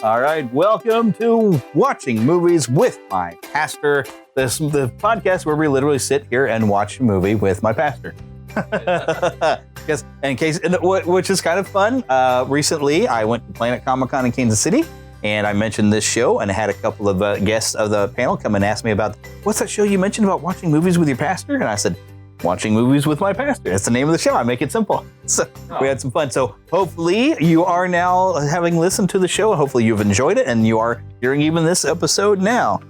All right, welcome to Watching Movies with My Pastor. This the podcast where we literally sit here and watch a movie with my pastor. Yes, which is kind of fun. Recently, I went to Planet Comic-Con in Kansas City, and I mentioned this show, and I had a couple of guests of the panel come and ask me about, what's that show you mentioned about watching movies with your pastor? And I said, Watching Movies with My Pastor. That's the name of the show. I make it simple. So we had some fun. So hopefully you are now having listened to the show. Hopefully you've enjoyed it, and you are hearing even this episode now.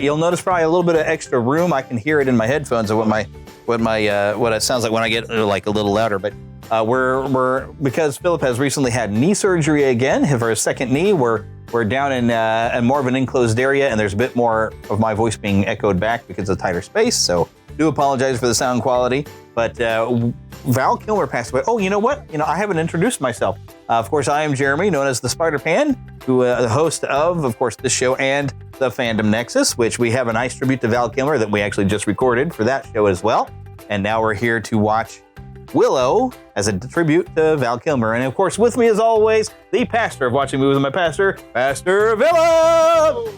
You'll notice probably a little bit of extra room. I can hear it in my headphones of what it sounds like when I get like a little louder. But we're because Philip has recently had knee surgery again for his second knee. We're down in more of an enclosed area, and there's a bit more of my voice being echoed back because of tighter space. So do apologize for the sound quality. But Val Kilmer passed away. Oh, you know what? I haven't introduced myself. Of course, I am Jeremy, known as the Spider-Pan, the host of course, this show and the Fandom Nexus, which we have a nice tribute to Val Kilmer that we actually just recorded for that show as well. And now we're here to watch Willow as a tribute to Val Kilmer. And of course, with me as always, the pastor of Watching Movies with My Pastor, Pastor Phillip.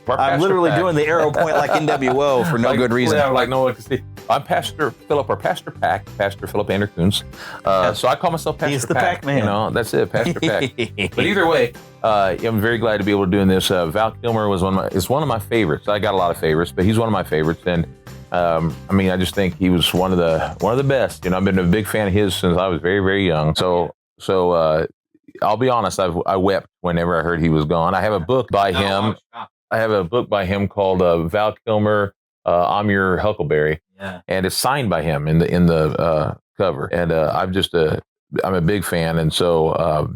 I'm literally doing the arrow point like NWO for no good reason. Yeah, like no one can see. I'm Pastor Phillip, or Pastor Pack, Pastor Phillip Andercoons. So I call myself Pastor He's the Pack. Pac-Man. That's it, Pastor Pack. But either way, I'm very glad to be able to do this. Val Kilmer is one of my favorites. I got a lot of favorites, but he's one of my favorites. And I just think he was one of the best. I've been a big fan of his since I was very, very young. So I'll be honest, I wept whenever I heard he was gone. I have a book by him. I have a book by him called Val Kilmer, I'm Your Huckleberry, and it's signed by him in the cover. And I'm a big fan, and so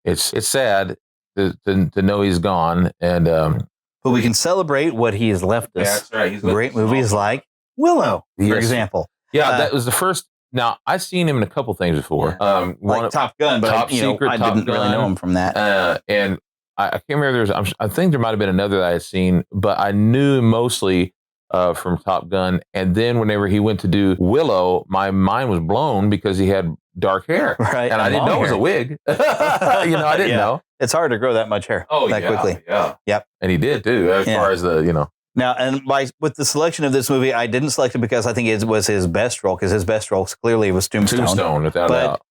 it's sad to know he's gone. And but we can celebrate what he has left us. Yeah, that's right. He's great movies like Willow, for example. Yeah, that was the first. Now I've seen him in a couple things before. Like Top Gun, but Top Secret, I didn't really know him from that. And I can't remember. I think there might have been another that I had seen, but I knew him mostly from Top Gun. And then whenever he went to do Willow, my mind was blown because he had dark hair, right? And I didn't know it was a wig. I didn't know. It's hard to grow that much hair that quickly. Yeah, yep. And he did too, as far as the. Now, and with the selection of this movie, I didn't select it because I think it was his best role, because his best role clearly was Tombstone. Tombstone, without a doubt.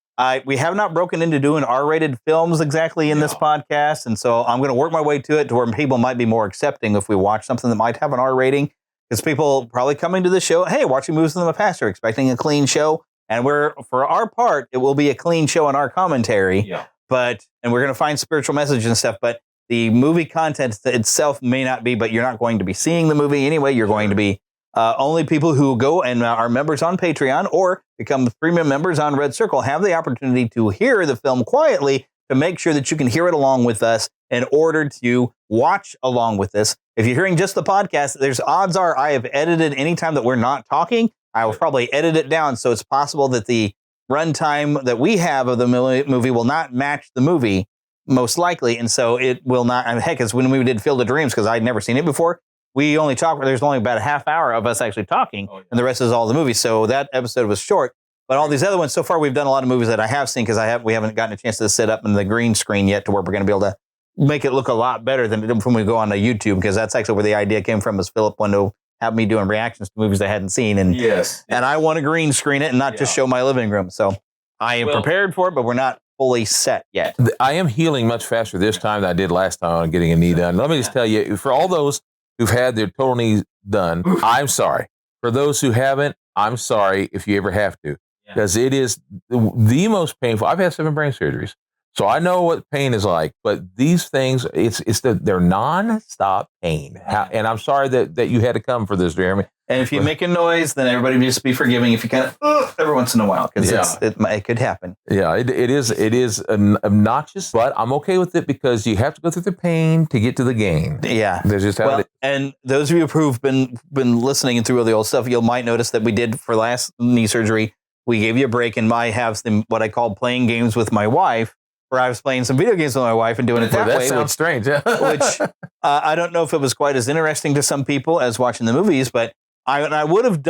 We have not broken into doing R-rated films exactly in this podcast, and so I'm going to work my way to it to where people might be more accepting if we watch something that might have an R rating, because people probably coming to the show, hey, Watching Movies with My Pastor, expecting a clean show, and for our part, it will be a clean show in our commentary, and we're going to find spiritual message and stuff, but the movie content itself may not be, but you're not going to be seeing the movie anyway. You're going to be only people who go and are members on Patreon or become premium members on Red Circle have the opportunity to hear the film quietly, to make sure that you can hear it along with us in order to watch along with this. If you're hearing just the podcast, there's odds are I have edited any time that we're not talking. I will probably edit it down, so it's possible that the runtime that we have of the movie will not match the movie, most likely, and so it will not. Heck, it's when we did Field of Dreams, because I'd never seen it before. We only talked, there's only about a half hour of us actually talking, and the rest is all the movies. So that episode was short. But all these other ones, so far we've done a lot of movies that I have seen, because we haven't gotten a chance to set up in the green screen yet to where we're going to be able to make it look a lot better than when we go on to YouTube, because that's actually where the idea came from, is Philip wanted to have me doing reactions to movies I hadn't seen. And and I want to green screen it and not just show my living room. So I am prepared for it, but we're not fully set yet. I am healing much faster this time than I did last time on getting a knee done. Let me just tell you, for all those who've had their total knees done, I'm sorry. For those who haven't, I'm sorry if you ever have to, because it is the most painful. I've had 7 brain surgeries, so I know what pain is like. But they're nonstop pain, and I'm sorry that you had to come for this, Jeremy. And if you make a noise, then everybody just be forgiving if you kind of every once in a while, because it could happen. Yeah, it is obnoxious, but I'm okay with it because you have to go through the pain to get to the gain. Yeah, there's just how it is. And those of you who've been listening and through all the old stuff, you might notice that we did for last knee surgery, we gave you a break, and I have what I call playing games with my wife, where I was playing some video games with my wife and doing it that way. That sounds strange. Which I don't know if it was quite as interesting to some people as watching the movies, but I would have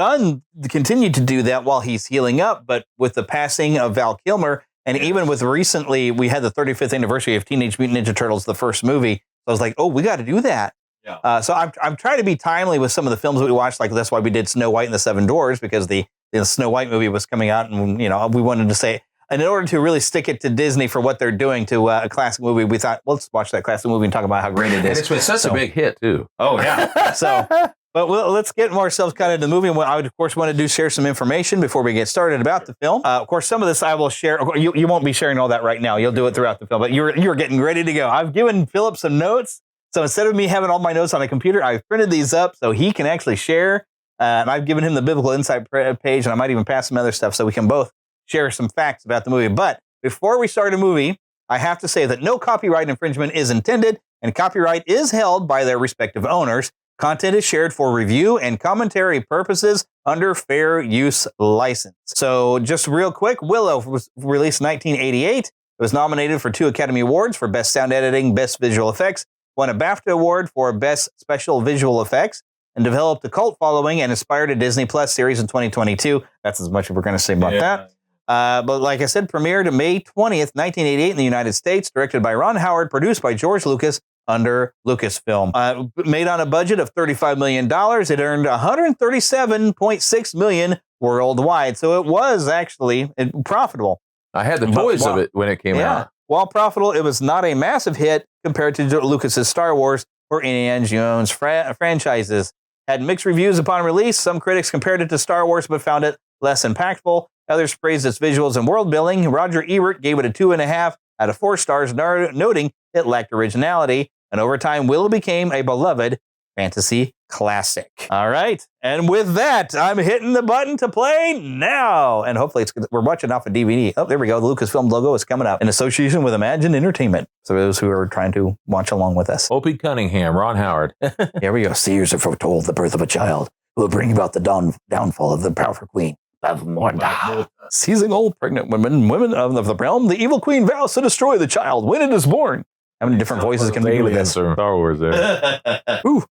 continued to do that while he's healing up, but with the passing of Val Kilmer And even with recently, we had the 35th anniversary of Teenage Mutant Ninja Turtles, the first movie. So I was like, oh, we got to do that. Yeah. So I'm trying to be timely with some of the films that we watched. Like that's why we did Snow White and the Seven Dwarfs, because the Snow White movie was coming out, and we wanted to say, and in order to really stick it to Disney for what they're doing to a classic movie, we thought, well, let's watch that classic movie and talk about how great it is. And it's been such a big hit too. Oh yeah. So, but let's get ourselves kind of into the movie. And I would, of course, want to share some information before we get started about the film. Of course, some of this I will share. You won't be sharing all that right now. You'll do it throughout the film. But you're getting ready to go. I've given Philip some notes. So instead of me having all my notes on a computer, I've printed these up so he can actually share. And I've given him the Biblical Insight page, and I might even pass some other stuff so we can both share some facts about the movie. But before we start a movie, I have to say that no copyright infringement is intended, and copyright is held by their respective owners. Content is shared for review and commentary purposes under fair use license. So just real quick, Willow was released in 1988. It was nominated for 2 Academy Awards for Best Sound Editing, Best Visual Effects, won a BAFTA Award for Best Special Visual Effects, and developed a cult following and inspired a Disney Plus series in 2022. That's as much as we're going to say about that. But like I said, premiered May 20th, 1988 in the United States, directed by Ron Howard, produced by George Lucas under Lucasfilm. Made on a budget of $35 million. It earned $137.6 million worldwide. So it was actually profitable. I had the toys of it when it came out. While profitable, it was not a massive hit compared to Lucas's Star Wars or Indiana Jones franchises. Had mixed reviews upon release. Some critics compared it to Star Wars, but found it less impactful. Others praised its visuals and world building. Roger Ebert gave it a 2.5 out of 4 stars, noting it lacked originality. And over time, Willow became a beloved fantasy classic. All right. And with that, I'm hitting the button to play now. And hopefully we're watching off a DVD. Oh, there we go. The Lucasfilm logo is coming up in association with Imagine Entertainment. So those who are trying to watch along with us. Opie Cunningham, Ron Howard. Here we go. Seers have foretold the birth of a child who will bring about the downfall of the powerful queen. Seizing all pregnant women of the realm, the evil queen vows to destroy the child when it is born. How many different voices can we do with this? Star Wars there. Ooh.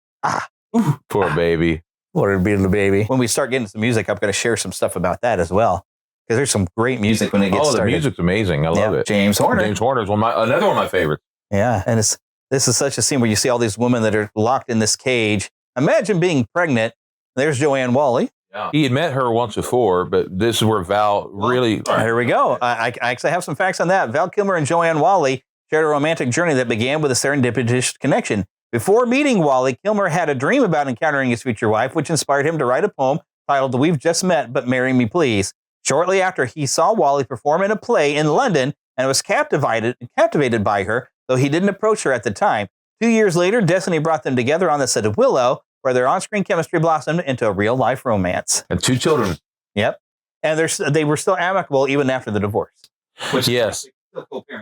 Poor baby. Poor baby. When we start getting some music, I'm going to share some stuff about that as well. Because there's some great music when it gets started. The music's amazing. I love it. James Horner. James Horner is another one of my favorites. Yeah, and this is such a scene where you see all these women that are locked in this cage. Imagine being pregnant. There's Joanne Whalley. Yeah. He had met her once before, but this is where Val really... Here we go. I actually have some facts on that. Val Kilmer and Joanne Whalley shared a romantic journey that began with a serendipitous connection. Before meeting Whalley, Kilmer had a dream about encountering his future wife, which inspired him to write a poem titled "We've Just Met, But Marry Me Please." Shortly after, he saw Whalley perform in a play in London and was captivated by her, though he didn't approach her at the time. 2 years later, destiny brought them together on the set of Willow, where their on-screen chemistry blossomed into a real-life romance. And 2 children. Yep. And they were still amicable even after the divorce. Yes,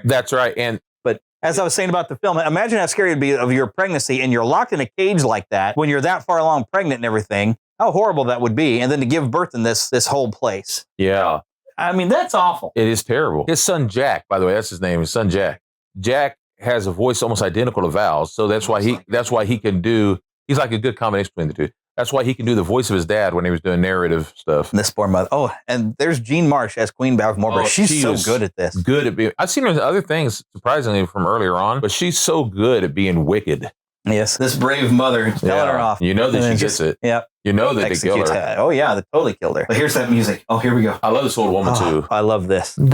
that's right. But as I was saying about the film, imagine how scary it'd be of your pregnancy and you're locked in a cage like that when you're that far along pregnant and everything. How horrible that would be. And then to give birth in this whole place. Yeah. I mean, that's awful. It is terrible. His son Jack, by the way, that's his name. His son Jack. Jack has a voice almost identical to Val's, so that's why he can do. He's like a good combination between the two. That's why he can do the voice of his dad when he was doing narrative stuff. And this poor mother. Oh, and there's Jean Marsh as Queen Bavmorber. She's so good at this. Good at being. I've seen her in other things, surprisingly, from earlier on, but she's so good at being wicked. Yes, this brave mother telling her off. You know that she gets it. Yep. You know that they killed her. Oh, yeah, they totally killed her. But here's that music. Oh, here we go. I love this old woman, too. I love this. We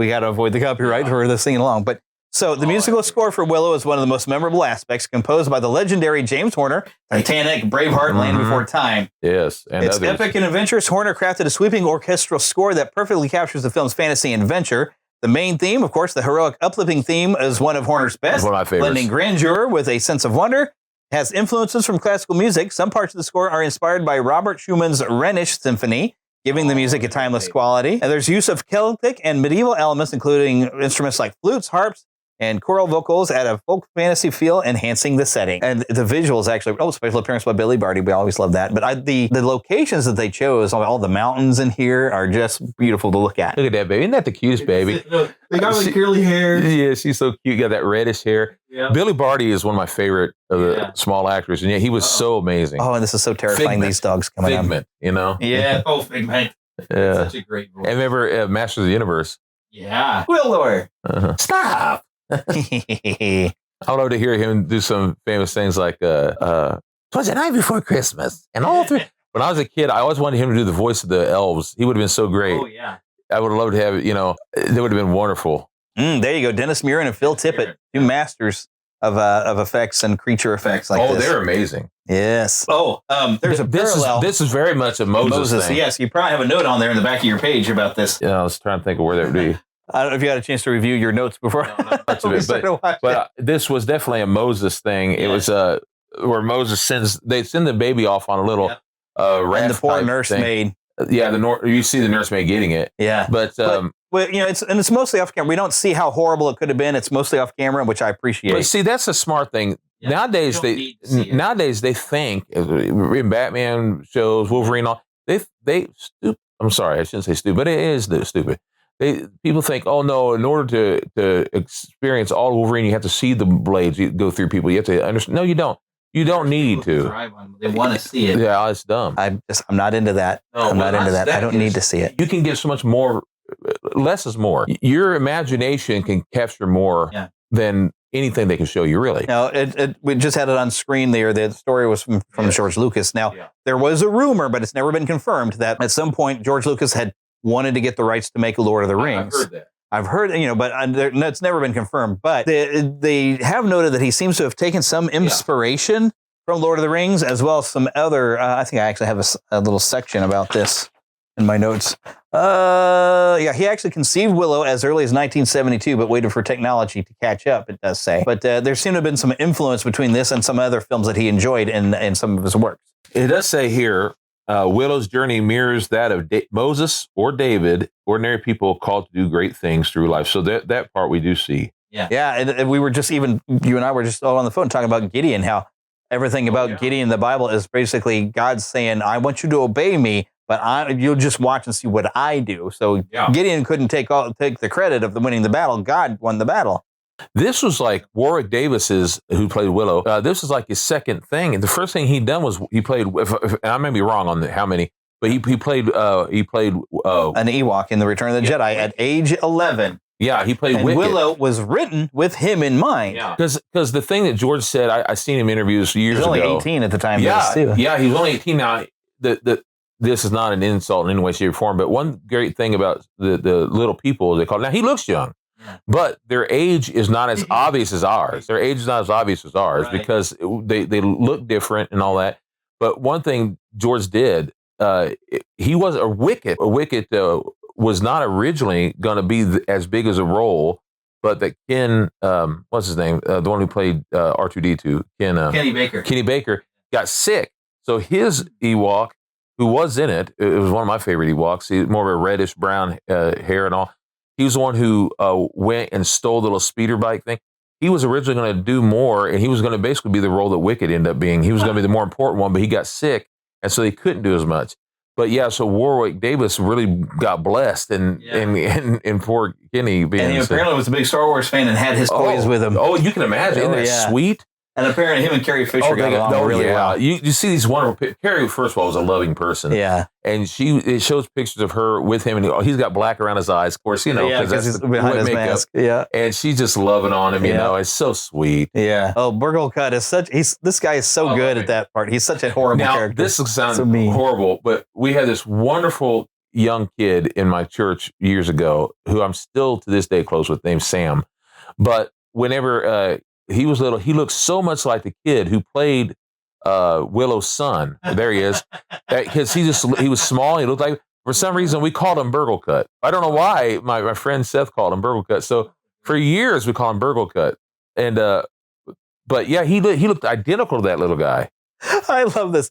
got to avoid the copyright for the singing along. But so the musical score for Willow is one of the most memorable aspects, composed by the legendary James Horner. Titanic, Braveheart, Land Before Time. Yes, and it's others. Epic and adventurous. Horner crafted a sweeping orchestral score that perfectly captures the film's fantasy and adventure. The main theme, of course, the heroic uplifting theme, is one of Horner's best, one of my favorites. Blending grandeur with a sense of wonder. Has influences from classical music. Some parts of the score are inspired by Robert Schumann's Rhenish Symphony, giving the music a timeless quality. And there's use of Celtic and medieval elements, including instruments like flutes, harps, and choral vocals add a folk fantasy feel, enhancing the setting. And the visuals actually, special appearance by Billy Barty. We always love that. But the locations that they chose, all the mountains in here are just beautiful to look at. Look at that baby. Isn't that the cutest baby? They got like curly hair. Yeah, she's so cute. Got that reddish hair. Yeah. Billy Barty is one of my favorite of the small actors. And yeah, he was so amazing. Oh, and this is so terrifying. Figment. These dogs coming Figment, you know? Yeah. Oh, Figment. Yeah. Such a great voice. I remember Masters of the Universe. Yeah. Willow. Stop. I would love to hear him do some famous things like, "'Twas the night before Christmas," and all three. When I was a kid, I always wanted him to do the voice of the elves. He would have been so great. Oh, yeah. I would have loved to have, that would have been wonderful. There you go. Dennis Muren and Phil Tippett, two masters of effects and creature effects like this. Oh, they're amazing. Yes. Oh, there's a parallel. This is very much a Moses thing. Yes, you probably have a note on there in the back of your page about this. I was trying to think of where that would be. I don't know if you had a chance to review your notes before. But this was definitely a Moses thing. It was where Moses they send the baby off on a little raft and the poor thing. nursemaid. Yeah, you see the nursemaid getting it. Yeah, but it's mostly off camera. We don't see how horrible it could have been. It's mostly off camera, which I appreciate. But see, that's a smart thing. Yeah. Nowadays they think in Batman shows, Wolverine, all they stupid. I'm sorry, I shouldn't say stupid, but it is stupid. People think, oh no, in order to experience all Wolverine, you have to see the blades go through people. You have to understand. No, you don't. You don't need to. They want to see it. Yeah, it's dumb. I'm not into that. I'm not into that. I don't need to see it. You can get so much more. Less is more. Your imagination can capture more than anything they can show you, really. No, we just had it on screen there. The story was from George Lucas. Now, there was a rumor, but it's never been confirmed, that at some point George Lucas had wanted to get the rights to make Lord of the Rings. I've heard that. But it's never been confirmed. But they have noted that he seems to have taken some inspiration from Lord of the Rings, as well as some other. I think I actually have a little section about this in my notes. He actually conceived Willow as early as 1972, but waited for technology to catch up, it does say. But there seemed to have been some influence between this and some other films that he enjoyed in some of his works. It does say here, Willow's journey mirrors that of Moses or David, ordinary people called to do great things through life. So that part we do see. Yeah, and we were just you and I were just all on the phone talking about Gideon, how everything about Gideon in the Bible is basically God saying, I want you to obey me, but you'll just watch and see what I do. So Gideon couldn't take the credit of winning the battle. God won the battle. This was like Warwick Davis's, who played Willow. This was like his second thing. And the first thing he'd done was he played, and I may be wrong on how many, but he played an Ewok in The Return of the Jedi at age 11. Yeah, he played Wicket. Willow was written with him in mind. Because the thing that George said, I seen him in interviews years ago. He was only 18 at the time. Yeah, he was only 18 now. This is not an insult in any way, shape, or form, but one great thing about the little people, they call it, now he looks young, but their age is not as obvious as ours. Their age is not as obvious as ours because they look different and all that. But one thing George did, he was a Wicket. A Wicket was not originally going to be as big as a role, but that Ken, what's his name? The one who played R2-D2, Kenny Baker got sick. So his Ewok, who was in it was one of my favorite Ewoks. He had more of a reddish brown hair and all. He was the one who went and stole the little speeder bike thing. He was originally going to do more, and he was going to basically be the role that Wicket ended up being. He was going to be the more important one, but he got sick, and so he couldn't do as much. But so Warwick Davis really got blessed, and poor Kenny being. And he apparently was a big Star Wars fan and had his toys with him. Oh, you can imagine. Isn't that sweet? And apparently him and Carrie Fisher got along really well. You see these wonderful Carrie, first of all, was a loving person. Yeah. And it shows pictures of her with him, and he's got black around his eyes, of course, because he's behind his mask. Yeah. And she's just loving on him, It's so sweet. Yeah. Oh, Burgle Cut is this guy is so good at that part. He's such a horrible character. This sounds horrible, but we had this wonderful young kid in my church years ago who I'm still to this day close with, named Sam. But whenever he was little, he looked so much like the kid who played Willow's son. There he is. Because he was small. He looked like, for some reason, we called him Burgle Cut. I don't know why. My friend Seth called him Burgle Cut. So for years, we called him Burgle Cut. And but he looked identical to that little guy. I love this.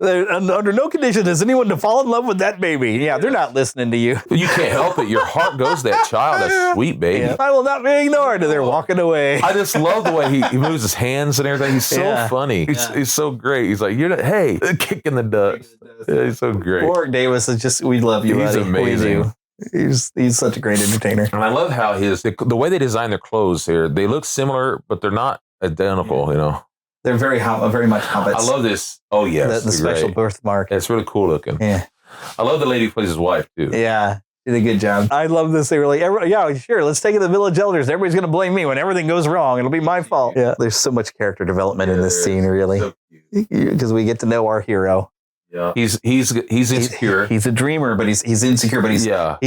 Under no condition is anyone to fall in love with that baby. Yeah, they're not listening to you. You can't help it. Your heart goes to that child, that sweet baby. Yeah. I will not be ignored. And they're walking away. I just love the way he moves his hands and everything. He's so funny. He's so great. He's like, hey, kicking the dust. Yeah, he's so great. Warwick Davis is just, we love you, He's buddy. amazing. He's such a great entertainer. And I love how the way they design their clothes here, they look similar, but they're not identical, They're very much hobbits. I love this. Oh, yes. The special birthmark. It's really cool looking. Yeah. I love the lady who plays his wife, too. Yeah. Did a good job. I love this. They were like, yeah, sure, let's take it to the village elders. Everybody's going to blame me when everything goes wrong. It'll be my fault. Yeah, there's so much character development in this scene, really, because we get to know our hero. Yeah, he's insecure. He's a dreamer, but he's insecure. But he's got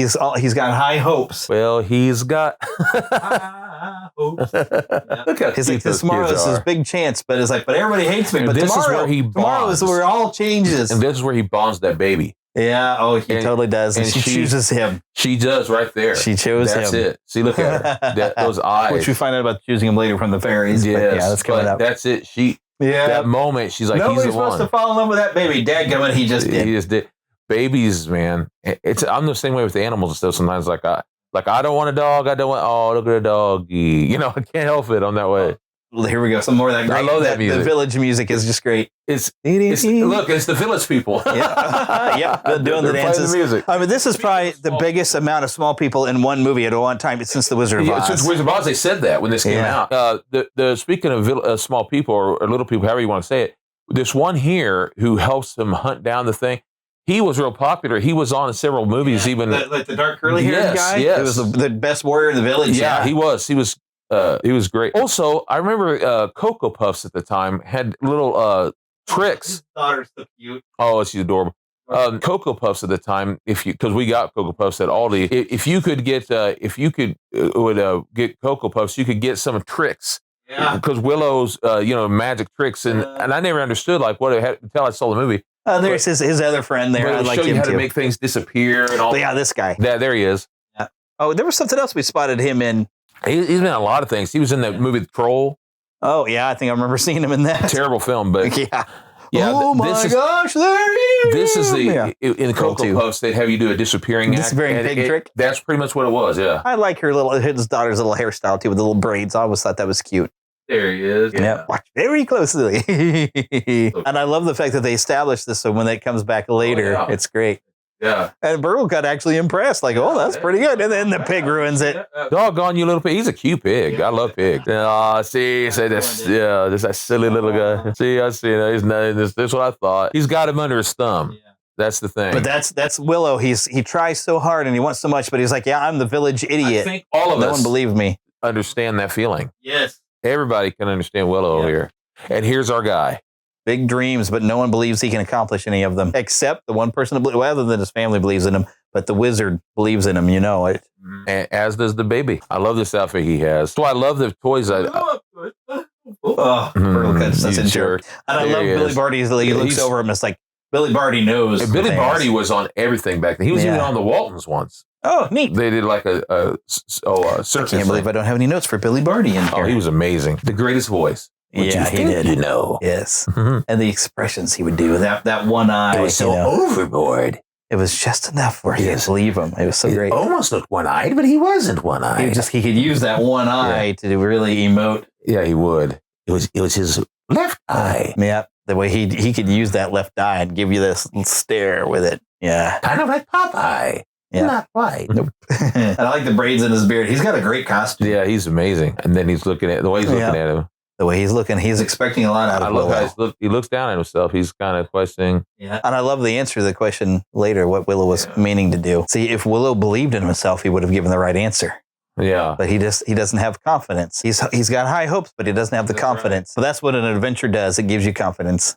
high hopes. Well, he's got high hopes. Look at tomorrow is his big chance, but it's like, but everybody hates me. And but this tomorrow is where it all changes. And this is where he bonds that baby. Yeah. Oh, he totally does. And she chooses him. She does right there. She chose him. That's it. See, look at her. Those eyes. Which we find out about choosing him later from the fairies. Yes, but yeah, that's coming up. That's it. That moment, she's like, nobody's he's the one. supposed to fall in love with that baby. Dadgummit, he just did. He just did. Babies, man. I'm the same way with the animals and stuff. Sometimes, like I don't want a dog. I don't want. Oh, look at a doggy. You know, I can't help it. I'm that way. Well, here we go. Some more of that. I love that music. The village music is just great. It's the village people. Yeah, they're doing the dances. The music. I mean, this is probably the biggest amount of small people in one movie at one time since The Wizard of Oz. Since Wizard of Oz, they said that when this came out. Speaking of small people or little people, however you want to say it, this one here who helps them hunt down the thing. He was real popular. He was on several movies, even like the dark curly haired guy. Yes, he was the best warrior in the village. Yeah, he was. He was great. Also, I remember Cocoa Puffs at the time had little tricks. His daughter's so cute. Oh, she's adorable. Cocoa Puffs at the time, because we got Cocoa Puffs at Aldi. If you could get get Cocoa Puffs, you could get some tricks. Yeah. Because Willow's magic tricks, and I never understood like what it had until I saw the movie. There's his other friend there. I like him how to make things disappear and all. But yeah, this guy. Yeah, there he is. Yeah. Oh, there was something else we spotted him in. He's been in a lot of things. He was in the movie Troll. Oh yeah, I think I remember seeing him in that. Terrible film, but yeah. Oh my gosh, there he is. This is in the Cocoa Puffs. They'd have you do a disappearing pig trick. That's pretty much what it was. Yeah, I like his daughter's little hairstyle too, with the little braids. I always thought that was cute. There he is. Yeah, watch very closely. And I love the fact that they established this, so when that comes back later, it's great. Yeah. And Burl got actually impressed, like, oh, that's pretty good. And then the pig ruins it. Doggone you, little pig. He's a cute pig. I love pigs. See, this that silly little guy. See, I see. He's this is what I thought. He's got him under his thumb. Yeah. That's the thing. But that's Willow. He tries so hard and he wants so much, but he's like, yeah, I'm the village idiot. I think all of us no one believed me. Understand that feeling. Yes. Everybody can understand Willow here. And here's our guy. Big dreams, but no one believes he can accomplish any of them, except the one person, other than his family, believes in him. But the wizard believes in him, you know it. And as does the baby. I love this outfit he has. So I love the toys. Burl cuts such a jerk. And I love Billy Barty. He looks over him. It's like Billy Barty knows. And Billy Barty was on everything back then. He was even on the Waltons once. Oh, neat. They did like a circus. I can't believe I don't have any notes for Billy Barty in here. Oh, he was amazing. The greatest voice. Yeah, he did. You know. Yes. Mm-hmm. And the expressions he would do. That one eye. It was so overboard. It was just enough where he could believe him. It was so great. Almost looked one-eyed, but he wasn't one-eyed. He could use that one eye to really emote. Yeah, he would. It was his left eye. Yeah. The way he could use that left eye and give you this stare with it. Yeah. Kind of like Popeye. Yeah. Not quite. Nope. I like the braids in his beard. He's got a great costume. Yeah, he's amazing. And then he's looking at the way he's looking at him. The way he's looking, he's expecting a lot out of Willow. He looks down at himself. He's kind of questioning. Yeah. And I love the answer to the question later, what Willow was meaning to do. See, if Willow believed in himself, he would have given the right answer. Yeah. But he doesn't have confidence. He's got high hopes, but he doesn't have the confidence. Right. So that's what an adventure does. It gives you confidence.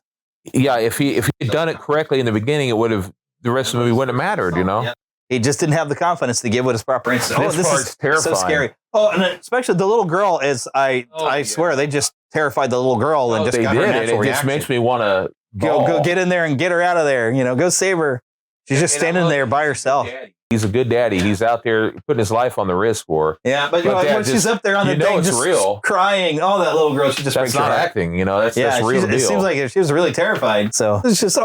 Yeah, if he had done it correctly in the beginning, it would have, the rest of the movie wouldn't have mattered, you know? Yeah. He just didn't have the confidence to give what his proper answer. Oh, this is terrifying. So scary. Oh, and especially the little girl is, I swear, they just terrified the little girl and just got her natural reaction. It just makes me want to go get in there and get her out of there. You know, go save her. She's just standing there by herself. He's a good daddy. He's out there putting his life on the risk for her. Yeah, but when she's up there on the thing, just real. Crying. Oh, that little girl, she just breaks her heart. That's not acting, you know. That's real deal. It seems like she was really terrified. So it's just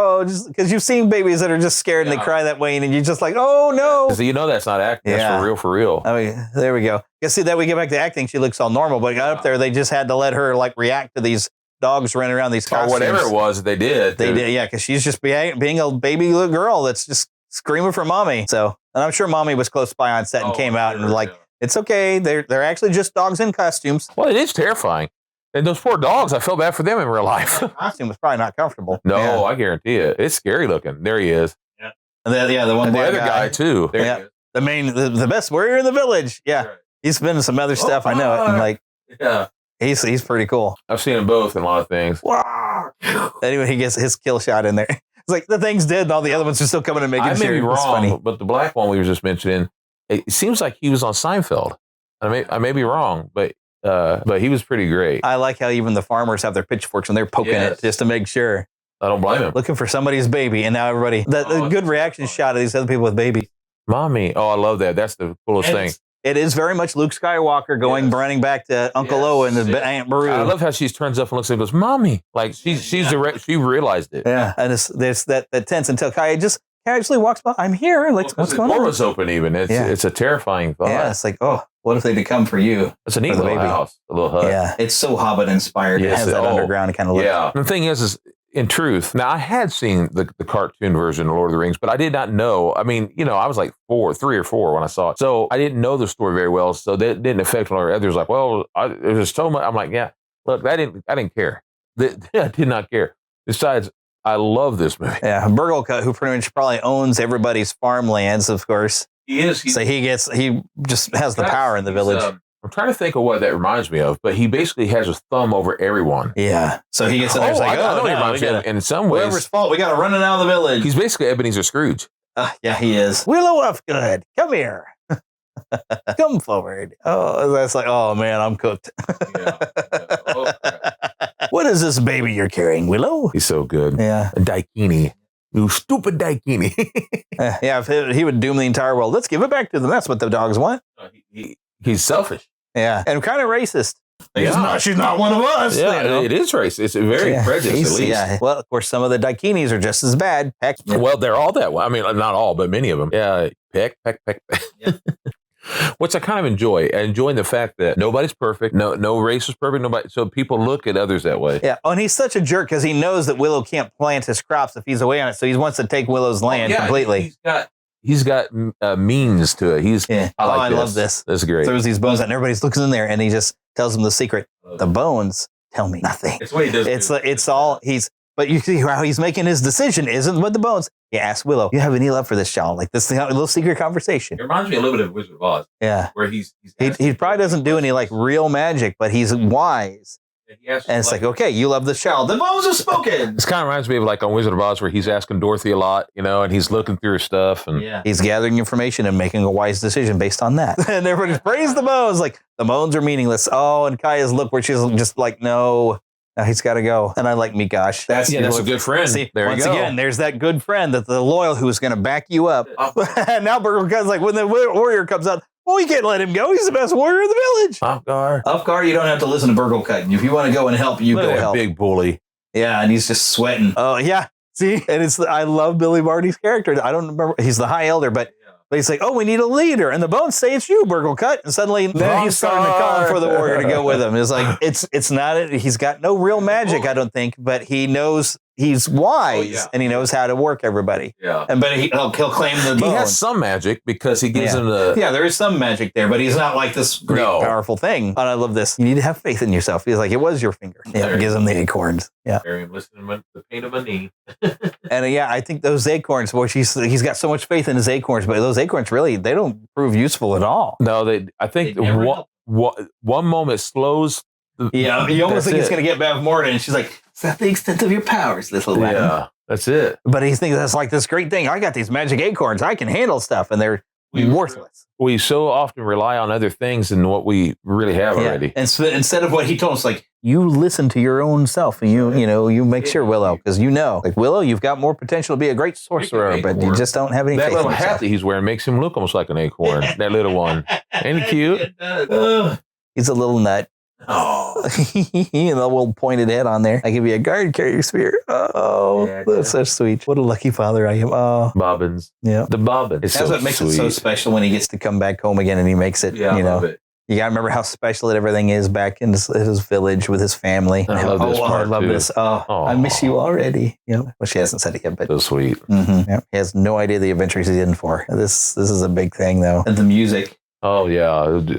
because you've seen babies that are just scared and they cry that way, and you're just like, oh no. So you know that's not acting. That's for real. I mean, there we go. Guess see that we get back to acting. She looks all normal, but got up there, they just had to let her like react to these dogs running around these costumes. Or whatever it was they did. They did, yeah, because she's just being a baby little girl that's just screaming for mommy. So, and I'm sure mommy was close by on set and came out and like, it's okay. They're actually just dogs in costumes. Well, it is terrifying. And those poor dogs, I feel bad for them in real life. The costume was probably not comfortable. No, I guarantee it. It's scary looking. There he is. Yeah. And the one and the other guy too. There he is. the best warrior in the village. Yeah. Right. He's been in some other stuff. I know it. And like, yeah, he's pretty cool. I've seen them both in a lot of things. Anyway, he gets his kill shot in there. It's like the thing's dead and all the other ones are still coming and making sure. I may be wrong, but the black one we were just mentioning, it seems like he was on Seinfeld. I may be wrong, but he was pretty great. I like how even the farmers have their pitchforks and they're poking it just to make sure. I don't blame him. Looking for somebody's baby, and now everybody the good reaction shot of these other people with babies. Mommy, I love that. That's the coolest thing. It is very much Luke Skywalker running back to Uncle Owen and Aunt Beru. I love how she turns up and looks and goes, "Mommy!" Like she realized it. Yeah, and there's that tense until Kai just casually walks by. I'm here. Like, what's going on? The door was open. Even it's a terrifying thought. Yeah, it's like, oh, what if they'd come for you? It's a neat little house, a little hut. Yeah, it's so Hobbit inspired. Yes, it has that underground kind of look. Yeah. The thing is in truth, now I had seen the cartoon version of Lord of the Rings, but I did not know. I mean, I was like 3 or 4 when I saw it. So I didn't know the story very well. So that didn't affect when others like, well, there's so much. I'm like, yeah, look, I didn't care. I did not care. Besides, I love this movie. Yeah. Burglekutt, who pretty much probably owns everybody's farmlands, of course. He is. So he just has the power in the village. I'm trying to think of what that reminds me of, but he basically has his thumb over everyone. Yeah. So he gets in there like, I know he reminds me of, in some ways. Whoever's fault, we got to run it out of the village. He's basically Ebenezer Scrooge. Yeah, he is. Willow Upgood, come here. Come forward. Oh, that's like, oh man, I'm cooked. What is this baby you're carrying, Willow? He's so good. Yeah. A daikini. You stupid daikini. Yeah, if he would doom the entire world. Let's give it back to them. That's what the dogs want. He's selfish. Yeah, and kind of racist. She's not one of us. Yeah, it is racist. It's very prejudiced, at least. Yeah. Well, of course, some of the daikinis are just as bad. Peck. Well, they're all that way. I mean, not all, but many of them. Yeah, peck. Yeah. Which I kind of enjoy. I enjoy the fact that nobody's perfect. No race is perfect. Nobody. So people look at others that way. Yeah. Oh, and he's such a jerk because he knows that Willow can't plant his crops if he's away on it. So he wants to take Willow's land completely. He's got means to it. I love this. That's great. Throws these bones out and everybody's looking in there and he just tells them the secret. The bones tell me nothing. It's what he does. But you see how he's making his decision isn't with the bones. He asks Willow, "You have any love for this child?" Like this little secret conversation. It reminds me a little bit of Wizard of Oz. Yeah, where he probably doesn't do any like real magic, but he's wise. And it's like, okay, you love the child. The bones are spoken. This kind of reminds me of like on Wizard of Oz where he's asking Dorothy a lot, and he's looking through her stuff and he's gathering information and making a wise decision based on that. And everybody's praise the bones, like the bones are meaningless. Oh, and Kaya's look where she's just like, no, he's got to go. And I like Mikash. That's a good friend. See, once again, there's that good friend that the loyal who's going to back you up. And now Burglekutt's like, when the warrior comes out, well, you can't let him go. He's the best warrior in the village. Ulfgar, you don't have to listen to Burglekutt. If you want to go and help, you go help. Big bully. Yeah, and he's just sweating. Oh, yeah. See? And I love Billy Barty's character. I don't remember. He's the High Elder, but he's like, oh, we need a leader. And the bones say it's you, Burglekutt. And suddenly then he's starting to call for the warrior to go with him. It's like, it's not, he's got no real magic, I don't think, but he knows he's wise and he knows how to work everybody. Yeah. But he'll claim the bones. He has some magic because he gives him the... Yeah, there is some magic there, but he's not like this great, powerful thing. And I love this. You need to have faith in yourself. He's like, it was your finger. Yeah, gives him the acorns. Yeah. Listening to the pain of my knee. And I think those acorns, which he's got so much faith in his acorns, but those acorns really, they don't prove useful at all. No, I think one moment slows... he almost thinks he's going to get Bev Morton, and she's like, "Is that the extent of your powers, little one?" Yeah, that's it. But he thinks that's like this great thing. I got these magic acorns. I can handle stuff, and they're worthless. We so often rely on other things than what we really have already. And so, instead of what he told us, like, you listen to your own self, and you make sure, Willow, because like Willow, you've got more potential to be a great sorcerer, but you just don't have any. That faith little in hat that he's wearing makes him look almost like an acorn. That little one, ain't he cute? He's a little nut. Oh, and the little pointed head on there. I give you a guard, carry your spear. Oh, that's so sweet. What a lucky father I am. Oh, Bobbins. Yeah, the Bobbins. That's what makes it so special when he gets to come back home again and he makes it. Yeah, I love it. You gotta remember how special everything is back in his village with his family. I love this part. I love this. Oh, I miss you already. Well, she hasn't said it yet, but so sweet. Mm-hmm. Yeah. He has no idea the adventures he's in for. This is a big thing, though. And the music. Oh yeah,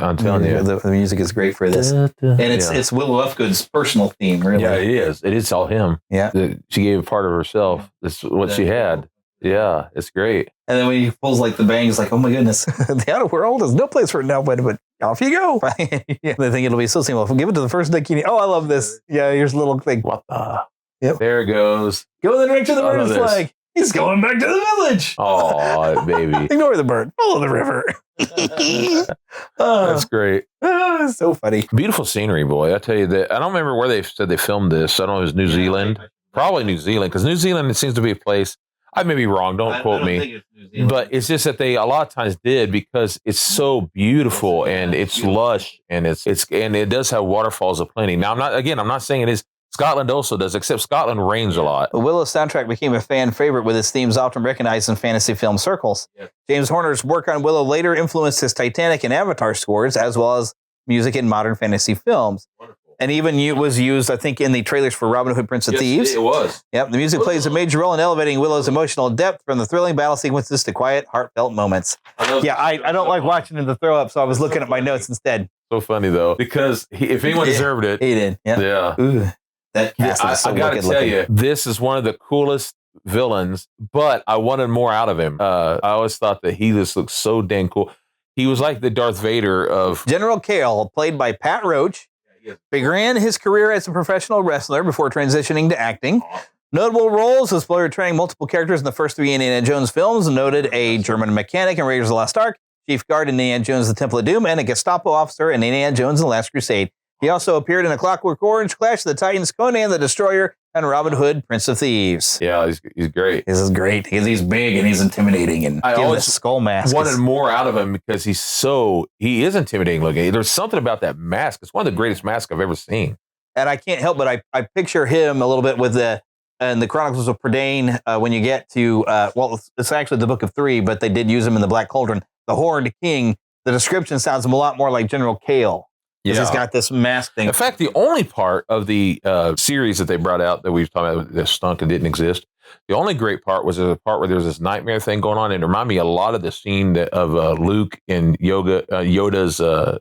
I'm telling you, the music is great for this, and it's Willow Upgood's personal theme, really. Yeah, it is. It is all him. Yeah, she gave a part of herself. That's what she had. Yeah, it's great. And then when he pulls like the bang, it's like, oh my goodness. The outer world is no place for it now, but off you go. Yeah, they think it'll be so simple. Give it to the first bikini. Oh, I love this. Yeah, here's a little thing. What the? Yep. There it goes. Go in the direction of the bird's flag. He's going back to the village. Oh, baby. Ignore the bird. Follow the river. That's great. So funny. Beautiful scenery, boy. I tell you that. I don't remember where they said they filmed this. I don't know if it was New Zealand. Probably New Zealand, because New Zealand, it seems to be a place. I may be wrong. Don't quote me. But it's just that they a lot of times did because it's so beautiful and it's lush and and it does have waterfalls aplenty. Now I'm not saying it is. Scotland also does, except Scotland rains a lot. The Willow soundtrack became a fan favorite with its themes often recognized in fantasy film circles. Yep. James Horner's work on Willow later influenced his Titanic and Avatar scores, as well as music in modern fantasy films. Wonderful. And even it was used, I think, in the trailers for Robin Hood, Prince of Thieves. It was. Yep, the music plays a major role in elevating Willow's emotional depth from the thrilling battle sequences to quiet, heartfelt moments. I don't like watching him to throw up, so I was looking at my notes instead. So funny, though, because if anyone deserved it. He did. Yep. Yeah. Ooh. That cast is so I gotta tell you, this is one of the coolest villains, but I wanted more out of him. I always thought that he just looked so dang cool. He was like the Darth Vader of General Kale, played by Pat Roach. Began his career as a professional wrestler before transitioning to acting. Notable roles as portraying multiple characters in the first 3 Indiana Jones films, noted a German mechanic in Raiders of the Lost Ark, chief guard in Indiana Jones: The Temple of Doom, and a Gestapo officer in Indiana Jones and the Last Crusade. He also appeared in A Clockwork Orange, Clash of the Titans, Conan the Destroyer, and Robin Hood, Prince of Thieves. Yeah, he's great. This is great because he's big and he's intimidating, and I always skull mask. Wanted more out of him because he is intimidating looking. There's something about that mask. It's one of the greatest masks I've ever seen. And I can't help but I picture him a little bit with the Chronicles of Prydain when you get to it's actually the Book of 3, but they did use him in the Black Cauldron. The Horned King. The description sounds a lot more like General Kale. Yeah. He's got this mask thing. In fact, the only part of the series that they brought out that we were talking about that stunk and didn't exist, the only great part was a part where there was this nightmare thing going on, and it reminded me a lot of the scene of Luke in Yoda's on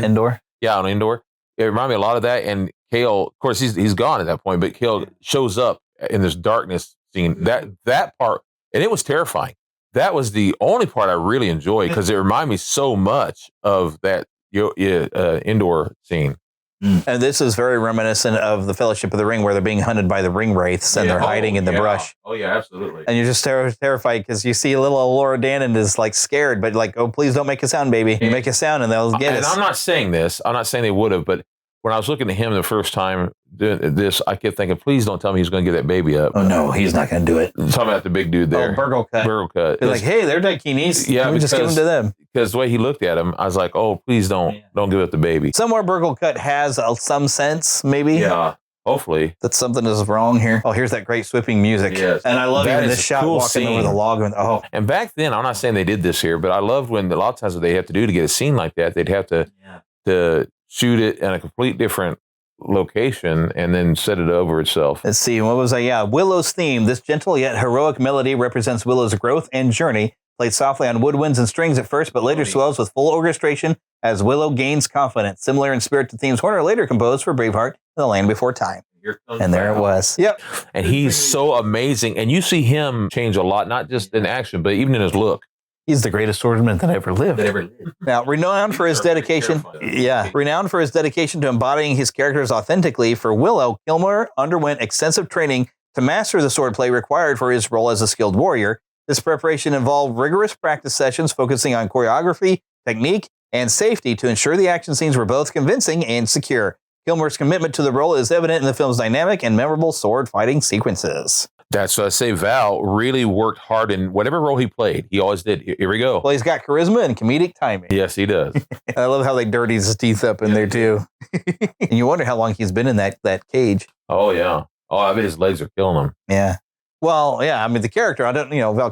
Endor? Yeah, on Endor. It reminded me a lot of that, and Kale, of course, he's gone at that point, but Kale shows up in this darkness scene. That part, and it was terrifying. That was the only part I really enjoyed because it reminded me so much of that indoor scene. And this is very reminiscent of the Fellowship of the Ring, where they're being hunted by the ring wraiths and they're hiding in the brush. Oh yeah, absolutely. And you're just terrified because you see little Laura Dannon is like scared, but like, oh, please don't make a sound, baby. You make a sound and they'll get us. And I'm not saying this. I'm not saying they would have, but when I was looking at him the first time doing this, I kept thinking, please don't tell me he's going to get that baby up. Oh no, he's not going to do it. I'm talking about the big dude there. Oh, Burgle-cut. They're like, hey, they're Dakinis. Yeah, we just give them to them. Because the way he looked at him, I was like, oh, please don't give up the baby. Somewhere Burgle-cut has some sense, maybe. Yeah, hopefully. That something is wrong here. Oh, here's that great swipping music. Yes. And I love this shot cool walking scene. over the log. And back then, I'm not saying they did this here, but I loved when a lot of times what they have to do to get a scene like that, they'd have to shoot it in a complete different location and then set it over itself. Let's see, what was that? Willow's theme. This gentle yet heroic melody represents Willow's growth and journey, played softly on woodwinds and strings at first, but later swells with full orchestration as Willow gains confidence. Similar in spirit to themes Horner later composed for Braveheart and The Land Before Time. And there it was. Yep. And he's so amazing. And you see him change a lot, not just in action, but even in his look. He's the greatest swordsman that ever lived. Now, renowned for his dedication to embodying his characters authentically, for Willow, Kilmer underwent extensive training to master the swordplay required for his role as a skilled warrior. This preparation involved rigorous practice sessions focusing on choreography, technique, and safety to ensure the action scenes were both convincing and secure. Kilmer's commitment to the role is evident in the film's dynamic and memorable sword fighting sequences. That's what I say. Val really worked hard in whatever role he played. He always did. Here we go. Well, he's got charisma and comedic timing. Yes, he does. I love how they dirty his teeth up in there too. And you wonder how long he's been in that cage. Oh yeah. Oh, I bet his legs are killing him. Yeah. Well, yeah. I mean, the character. I don't. Val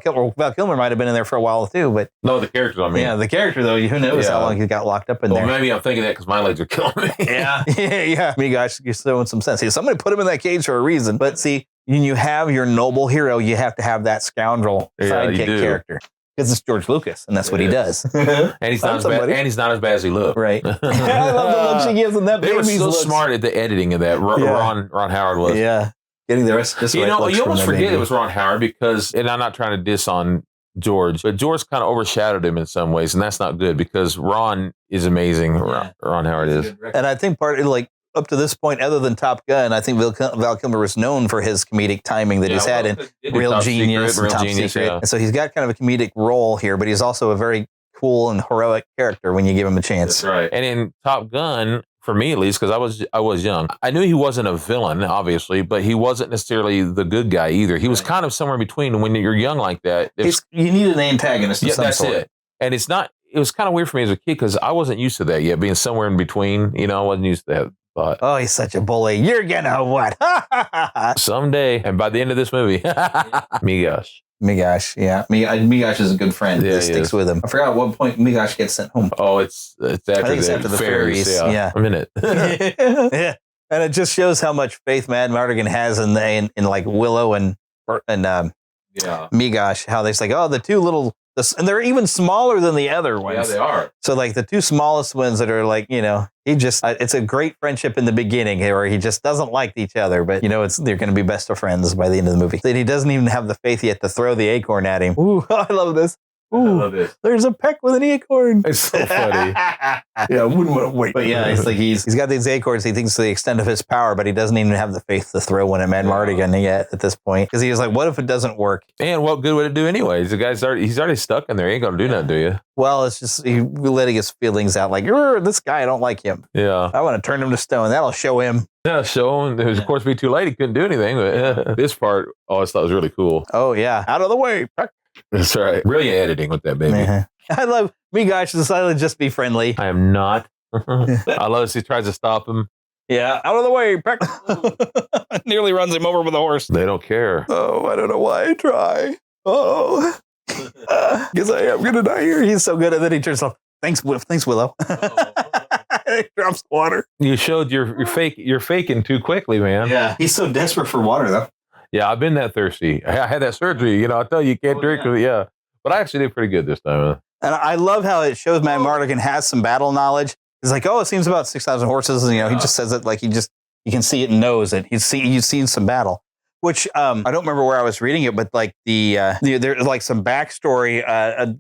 Kilmer might have been in there for a while too, but no, the character. I mean, yeah, the character though. Who knows how long he got locked up in there? Maybe I'm thinking that because my legs are killing me. Yeah. Me, gosh, you're throwing some sense. See, somebody put him in that cage for a reason. But see, when you have your noble hero, you have to have that scoundrel sidekick character. Because it's George Lucas, and that's what he does. And he's not as bad as he looked. Right. I love the look she gives him. That they were so looks. Smart at the editing of that. Ron Howard was. Yeah. getting the rest. You almost forget it was Ron Howard because, and I'm not trying to diss on George, but George kind of overshadowed him in some ways, and that's not good because Ron is amazing. Yeah. Ron Howard is. And I think part of up to this point, other than Top Gun, I think Val Kilmer was known for his comedic timing that he's had in Real Genius and Top Secret. Yeah. And so he's got kind of a comedic role here, but he's also a very cool and heroic character when you give him a chance. That's right. And in Top Gun, for me at least, because I was young, I knew he wasn't a villain, obviously, but he wasn't necessarily the good guy either. He was kind of somewhere in between. When you're young like that, you need an antagonist of some sort. It. And it was kind of weird for me as a kid because I wasn't used to that yet, being somewhere in between. I wasn't used to that. But, oh, he's such a bully. You're gonna what? Someday, and by the end of this movie, Migosh. Migosh, yeah. Migosh is a good friend. Yeah, sticks with him. I forgot at what point Migosh gets sent home. Oh, it's after the fairies. Yeah. A minute. Yeah. And it just shows how much faith Mad Mardigan has in like Willow and Migosh. How they're like, oh, the two little, and they're even smaller than the other ones. Yeah, they are. So like the two smallest ones that are like, it's a great friendship in the beginning where he just doesn't like each other, but they're going to be best of friends by the end of the movie. That he doesn't even have the faith yet to throw the acorn at him. Ooh, I love this. Ooh, I love this. There's a peck with an acorn. It's so funny. Yeah, I wouldn't want to wait. But yeah, it's like he's got these acorns. He thinks to the extent of his power, but he doesn't even have the faith to throw one at Mad Mardigan yet at this point. Because he was like, what if it doesn't work? And what good would it do anyways? He's already stuck in there. He ain't going to do nothing to you. Well, it's just he's letting his feelings out. Like, this guy, I don't like him. Yeah. I want to turn him to stone. That'll show him. Yeah, show him. It was, of course, be too late. He couldn't do anything. But this part, I thought was really cool. Oh, yeah. Out of the way. That's right. Brilliant editing with that baby. I love Migosh decided to just be friendly. I am not. I love as he tries to stop him. Yeah, out of the way. Nearly runs him over with a horse. They don't care. Oh, I don't know why I try. Oh, guess I am gonna die here. He's so good, and then he turns off. Thanks, Willow. He drops water. You showed you're faking too quickly, man. Yeah, he's so desperate for water, though. Yeah, I've been that thirsty. I had that surgery. I tell you can't drink. Yeah, but I actually did pretty good this time. And I love how it shows Mad Mardigan has some battle knowledge. He's like, it seems about 6,000 horses. And, he just says it like you can see it and knows it. You've seen some battle, which I don't remember where I was reading it, but like there's like some backstory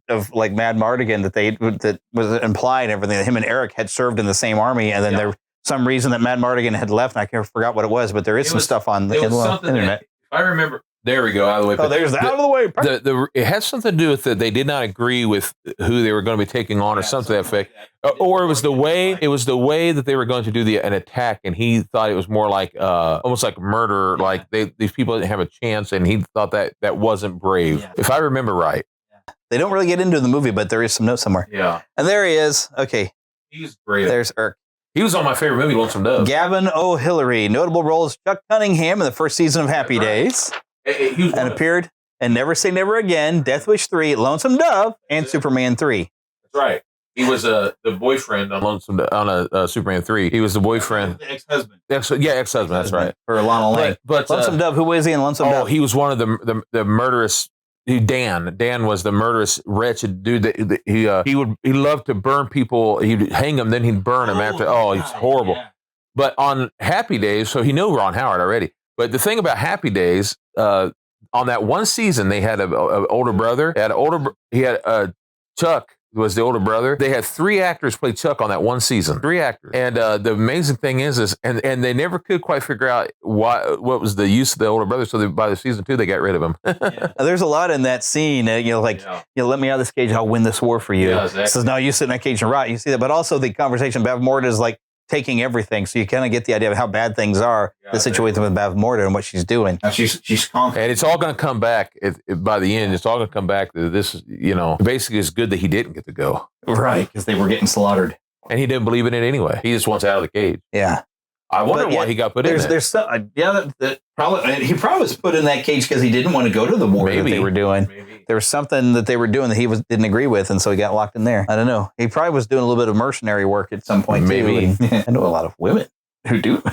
of like Mad Mardigan that was implied and everything. That him and Eric had served in the same army, and then there was some reason that Mad Mardigan had left, and I forgot what it was, but there is some stuff on the internet. I remember. There we go. Out of the way. Oh, there's out of the way. It has something to do with that they did not agree with who they were going to be taking on, or something to that effect. Or it was the way that they were going to do an attack, and he thought it was more like almost like murder. Like these people didn't have a chance, and he thought that wasn't brave. Yeah. If I remember right. They don't really get into the movie, but there is some note somewhere. Yeah. And there he is. Okay. He's great. There's Irk. He was on my favorite movie, Lonesome Dove. Gavin O'Hillery. Notable role as Chuck Cunningham in the first season of Happy Days. And appeared in Never Say Never Again, Death Wish 3, Lonesome Dove, and Superman 3. That's right. He was the boyfriend on Superman 3. He was the boyfriend. The ex-husband. Ex-husband. That's right. For Lana Lang. But Lonesome Dove, who was he in Lonesome Dove? He was one of the murderous. Dan was the murderous, wretched dude that he loved to burn people. He'd hang them, then he'd burn them after. Oh, he's horrible. Yeah. But on Happy Days, so he knew Ron Howard already. But the thing about Happy Days, on that one season, they had an older brother. He had Chuck was the older brother. They had 3 actors play Chuck on that one season. 3 actors. And the amazing thing is and they never could quite figure out what was the use of the older brother. So by the season 2, they got rid of him. Yeah. There's a lot in that scene. Let me out of this cage. I'll win this war for you. Yeah, exactly. Says, no, you sit in that cage and rot. You see that. But also the conversation, Bev Morton is like taking everything. So you kind of get the idea of how bad things are, the situation with Bev Morton and what she's doing. Now she's confident. And it's all going to come back by the end. It's all going to come back to this, basically it's good that he didn't get to go. Right, because they were getting slaughtered. And he didn't believe in it anyway. He just wants out of the cage. Yeah. I wonder why he got put in there. There's some, he probably was put in that cage because he didn't want to go to the war that they were doing. Maybe. There was something that they were doing that he didn't agree with, and so he got locked in there. I don't know. He probably was doing a little bit of mercenary work at some point, maybe. Too. I know a lot of women who do.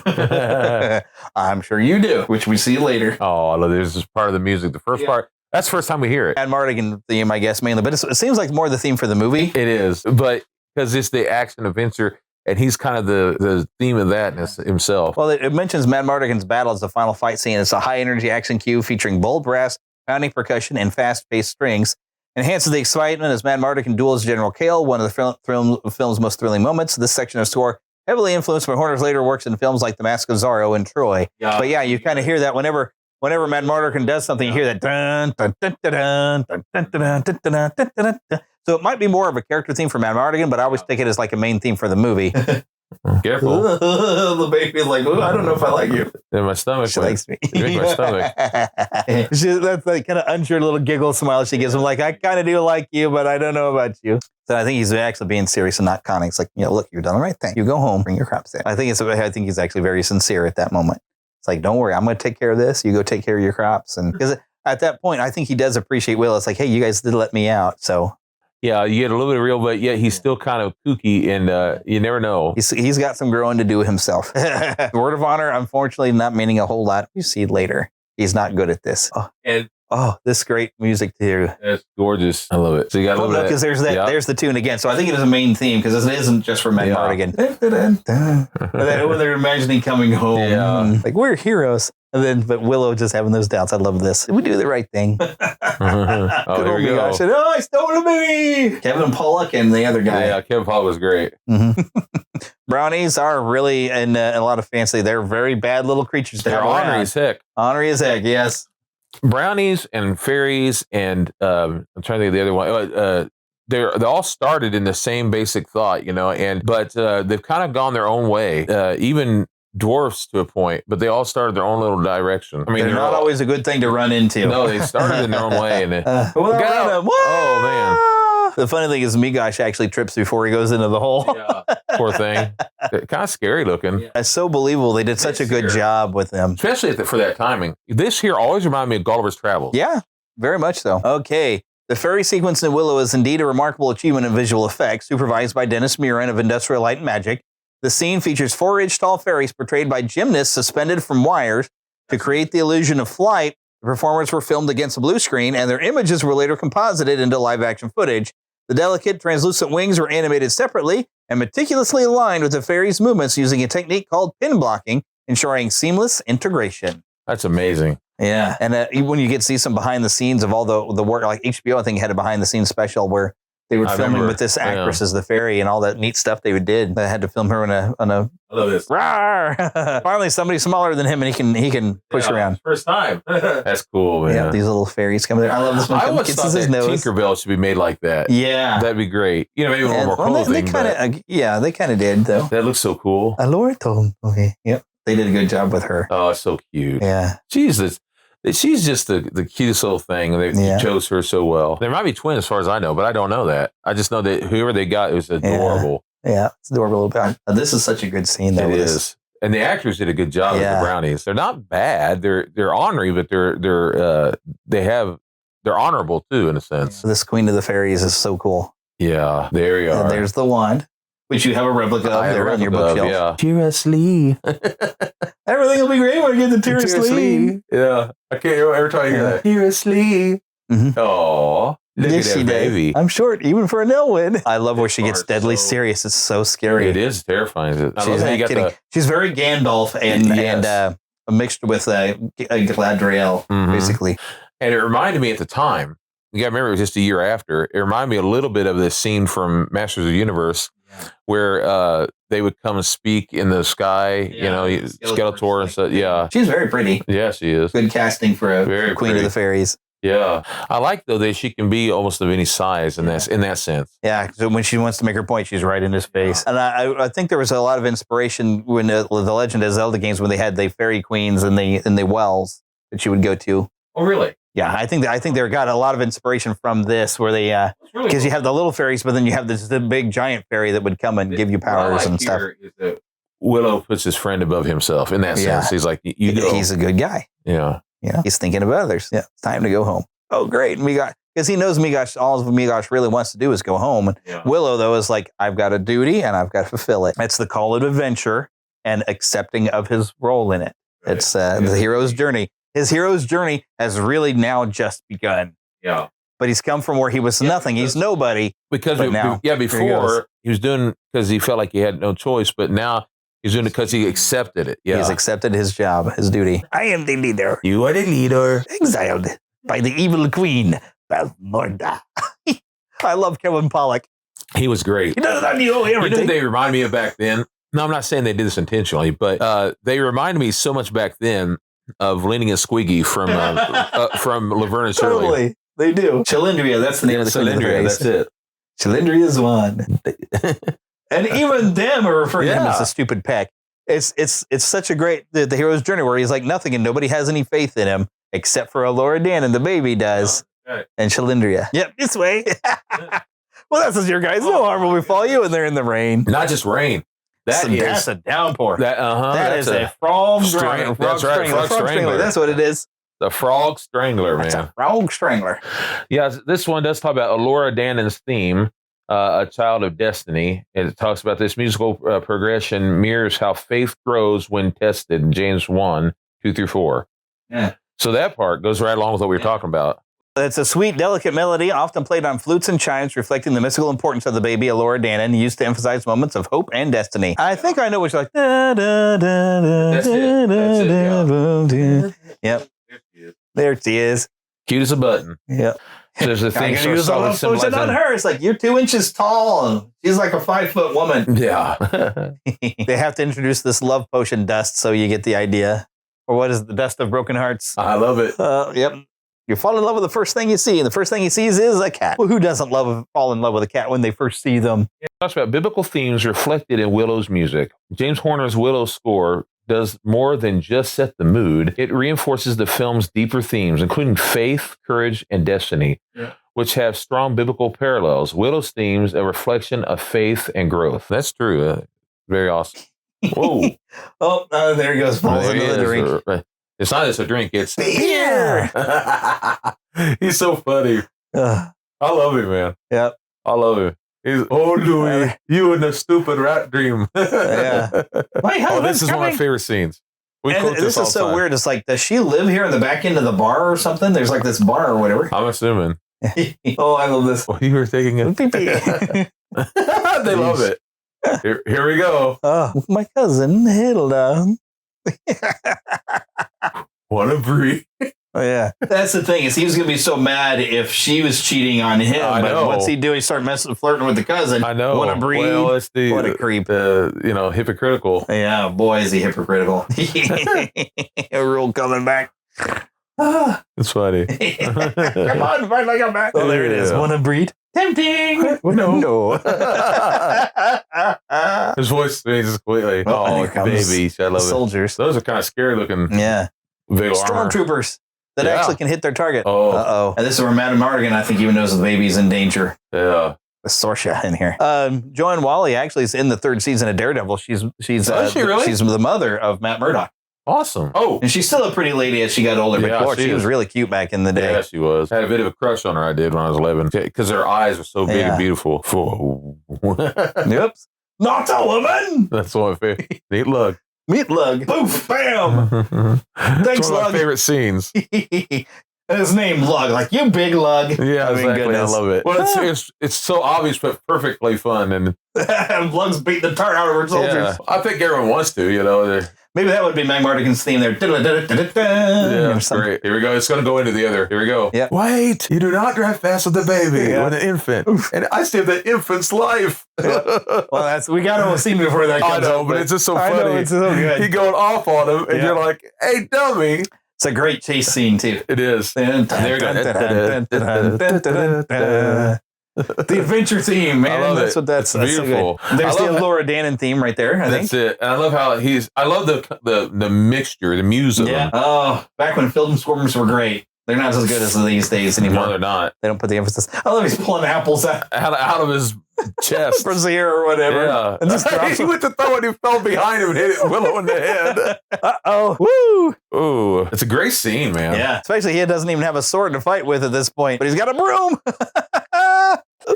I'm sure you do, which we see later. Oh, I love this. This is part of the music. The first part, that's the first time we hear it. Mad Mardigan theme, I guess, mainly. But it seems like more the theme for the movie. It is, but because it's the action adventure. And he's kind of the theme of that himself. Well, it mentions Madmartigan's battle as the final fight scene. It's a high-energy action cue featuring bold brass, pounding percussion, and fast-paced strings. Enhances the excitement as Madmartigan duels General Kale, one of the film's most thrilling moments. This section of score heavily influenced by Horner's later works in films like The Mask of Zorro and Troy. Yeah. But yeah, you kind of hear that whenever Madmartigan does something, you hear that dun, dun, dun, dun, dun, dun, dun, dun, dun, dun, dun, dun, dun. So it might be more of a character theme for Madmartigan, but I always take it as like a main theme for the movie. Careful. The baby's like, I don't know if I like you. And my stomach. She likes me. You make my stomach. That's like kind of unsure little giggle smile she gives him, like, I kind of do like you, but I don't know about you. So I think he's actually being serious and not conning. It's like, look, you've done the right thing. You go home, bring your crops in. I think he's actually very sincere at that moment. It's like, don't worry, I'm going to take care of this. You go take care of your crops. And because at that point, I think he does appreciate Will. It's like, hey, you guys did let me out. So yeah, you get a little bit of real, but yet he's still kind of kooky, and you never know. He's got some growing to do himself. Word of honor, unfortunately, not meaning a whole lot. You see later. He's not good at this. This great music too. It's gorgeous. I love it. So you got because there's the tune again. So I think it is a main theme because it isn't just for Madmartigan. When they're imagining coming home, like we're heroes. And then, but Willow just having those doubts. I love this. We do the right thing. Here we go. I said, I stole a baby. Kevin Pollak and the other guy. Yeah, Kevin Pollak was great. Mm-hmm. Brownies are really in a lot of fancy. They're very bad little creatures. They're ornery as heck. Ornery as heck, yes. Brownies and fairies and I'm trying to think of the other one. They all started in the same basic thought, but they've kind of gone their own way. Even dwarfs to a point, but they all started their own little direction. I mean, they're not always a good thing to run into. No, they started in their own way, and oh man! The funny thing is, Migosh actually trips before he goes into the hole. Yeah. Poor thing. Kind of scary looking. Yeah. It's so believable. They did such a good job with them, especially for that timing. This here always reminded me of Gulliver's Travels. Yeah, very much so. Okay. The fairy sequence in Willow is indeed a remarkable achievement in visual effects, supervised by Dennis Murin of Industrial Light and Magic. The scene features 4-inch tall fairies portrayed by gymnasts suspended from wires. To create the illusion of flight, the performers were filmed against a blue screen, and their images were later composited into live-action footage. The delicate, translucent wings were animated separately and meticulously aligned with the fairies' movements using a technique called pin blocking, ensuring seamless integration. That's amazing. Yeah, and when you get to see some behind the scenes of all the work, like HBO, I think had a behind the scenes special where they were filming with this actress as the fairy and all that neat stuff they did. They had to film her on a I love this. Rawr! Finally, somebody smaller than him and he can push around. First time. That's cool, man. Yeah, these little fairies coming there. I love this one. I always thought that Tinkerbell should be made like that. Yeah, that'd be great. Maybe a little more clothing. They kind of did though. That looks so cool. Allure told. Okay, yep, they did a good job with her. Oh, it's so cute. Yeah, She's just the cutest little thing. They chose her so well. There might be twins as far as I know, but I don't know that. I just know that whoever they got was adorable. Yeah, it's adorable. This is such a good scene, though. It is. And the actors did a good job with the brownies. They're not bad. They're ornery, but they're honorable too, in a sense. This Queen of the Fairies is so cool. Yeah, there you are. And there's the wand, which you have a replica of there on your bookshelf. Yeah. Seriously. Everything will be great when you get the seriously. Yeah. I can't ever tell you that. Seriously. Oh, look at that baby. I'm short, even for an Elwyn. I love where she gets deadly serious. It's so scary. It is terrifying. She's very Gandalf and mixed with Galadriel, basically. And it reminded me at the time, you got to remember it was just a year after, it reminded me a little bit of this scene from Masters of the Universe where they would come and speak in the sky, Skeletor and stuff. Yeah. She's very pretty. Yeah, she is. Good casting for a Queen of the Fairies. Yeah. I like, though, that she can be almost of any size in that sense. Yeah, so when she wants to make her point, she's right in his face. And I think there was a lot of inspiration when the Legend of Zelda games, when they had the fairy queens in the wells that she would go to. Oh, really? Yeah, I think they got a lot of inspiration from this, where they because you have the little fairies, but then you have the big giant fairy that would come and give you powers and stuff. Willow puts his friend above himself in that sense. He's like, he's a good guy. Yeah, he's thinking of others. Yeah, it's time to go home. Oh, great, because he knows Migosh. All Migosh really wants to do is go home. And Willow, though, is like, I've got a duty and I've got to fulfill it. It's the call of adventure and accepting of his role in it. Right. It's the hero's journey. His hero's journey has really now just begun. Yeah. but he's come from where he was nothing. He's nobody. Because before he was doing because he felt like he had no choice, but now he's doing it because he accepted it. Yeah, he's accepted his job, his duty. I am the leader. You are the leader. Exiled by the evil queen, Valmorda. I love Kevin Pollak. He was great. He doesn't have everything. You know who they remind me of back then? No, I'm not saying they did this intentionally, but they reminded me so much back then of Lenny and Squiggy from Laverne and Shirley. Totally, they do. Chilindria, that's the name of the Chilindria. That's it. Chilindria's one, and even them are referring to him as a stupid peck. It's such a great the hero's journey where he's like nothing and nobody has any faith in him except for Laura Dan and the baby does, and Chilindria. Yep, this way. Well, that's just your guys. No harm will befall you, and they're in the rain. Not just rain. That's a downpour. That is a frog strangler. That's right, frog strangler. That's what it is. The frog strangler, man. That's a frog strangler. Yeah, this one does talk about Laura Dannon's theme, A Child of Destiny. It talks about this musical progression mirrors how faith grows when tested in James 1, 2-4. Yeah. So that part goes right along with what we were talking about. It's a sweet, delicate melody, often played on flutes and chimes, reflecting the mystical importance of the baby, Laura Dannon, used to emphasize moments of hope and destiny. I think I know what you're like. That's it. Yep. There she is. Cute as a button. Yep. There's a thing to use a love potion on her. It's like, you're 2 inches tall. And she's like a 5-foot woman. Yeah. They have to introduce this love potion dust so you get the idea. Or what is the dust of broken hearts? I love it. Yep. You fall in love with the first thing you see, and the first thing he sees is a cat. Well, who doesn't fall in love with a cat when they first see them? It talks about biblical themes reflected in Willow's music. James Horner's Willow score does more than just set the mood. It reinforces the film's deeper themes, including faith, courage, and destiny, which have strong biblical parallels. Willow's themes a reflection of faith and growth. That's true. Very awesome. Whoa. There he goes. Falls into the drink. It's not just a drink, it's beer. He's so funny. I love him, man. Yep. I love him. He's, oh, Louis, you and the stupid rat dream. Yeah. This is one of my favorite scenes. This is so weird. It's like, does she live here in the back end of the bar or something? There's like this bar or whatever. I'm assuming. Oh, I love this. Well, you were taking it. They love it. Here we go. My cousin Hilda. What a breed. Oh, yeah. That's the thing, is he was going to be so mad if she was cheating on him. But what's he do? He started flirting with the cousin. I know. What a breed. Well, it's what a creep. Hypocritical. Yeah, boy, is he hypocritical. A rule coming back. It's funny. Come on, finally come back. Oh, there it is. Want to breed? Tempting. No. His voice changes completely. Oh, babies. I love it. Soldiers. Those are kind of scary looking. Yeah. Stormtroopers that actually can hit their target. Oh. And this is where Madame Mardigan, I think, even knows the baby's in danger. Yeah. The Sorsha in here. Joanne Whalley actually is in the 3rd season of Daredevil. She's is she really? She's the mother of Matt Murdock. Awesome. Oh. And she's still a pretty lady as she got older. Yeah, but she was really cute back in the day. Yeah, she was. I had a bit of a crush on her, I did, when I was 11. Because her eyes are so big and beautiful. Yep. Not a woman. That's one of my favorite. Neat lug. Meat lug. Poof. Bam. Thanks, one of Lug. my favorite scenes. His name, Lug. Like, you big Lug. Yeah, exactly. I love it. Well, it's so obvious, but perfectly fun. And Lug's beating the tar out of her soldiers. Yeah. I think everyone wants to, Maybe that would be Matt Mardigan's theme there. Yeah, great. Here we go. It's going to go into the other. Here we go. Yep. Wait, you do not drive fast with the baby, with an infant. And I saved the infant's life. Well, we got to see before that comes I know, up, but it's just so funny. I know, it's so good. He going off on him, and you're like, hey, dummy. It's a great chase scene, too. It is. There you go. The adventure theme, man. I love that's it. What that's beautiful. So there's the Laura Dannon theme right there. That's it. And I love how I love the mixture, the music. Yeah. Oh, back when film scores were great. They're not as good as these days anymore. No, they're not. They don't put the emphasis. I love he's pulling apples out of his chest. Brazier or whatever. Yeah. And just he went to throw it, he fell behind him and hit Willow in the head. Woo! Ooh. It's a great scene, man. Yeah. Especially he doesn't even have a sword to fight with at this point, but he's got a broom.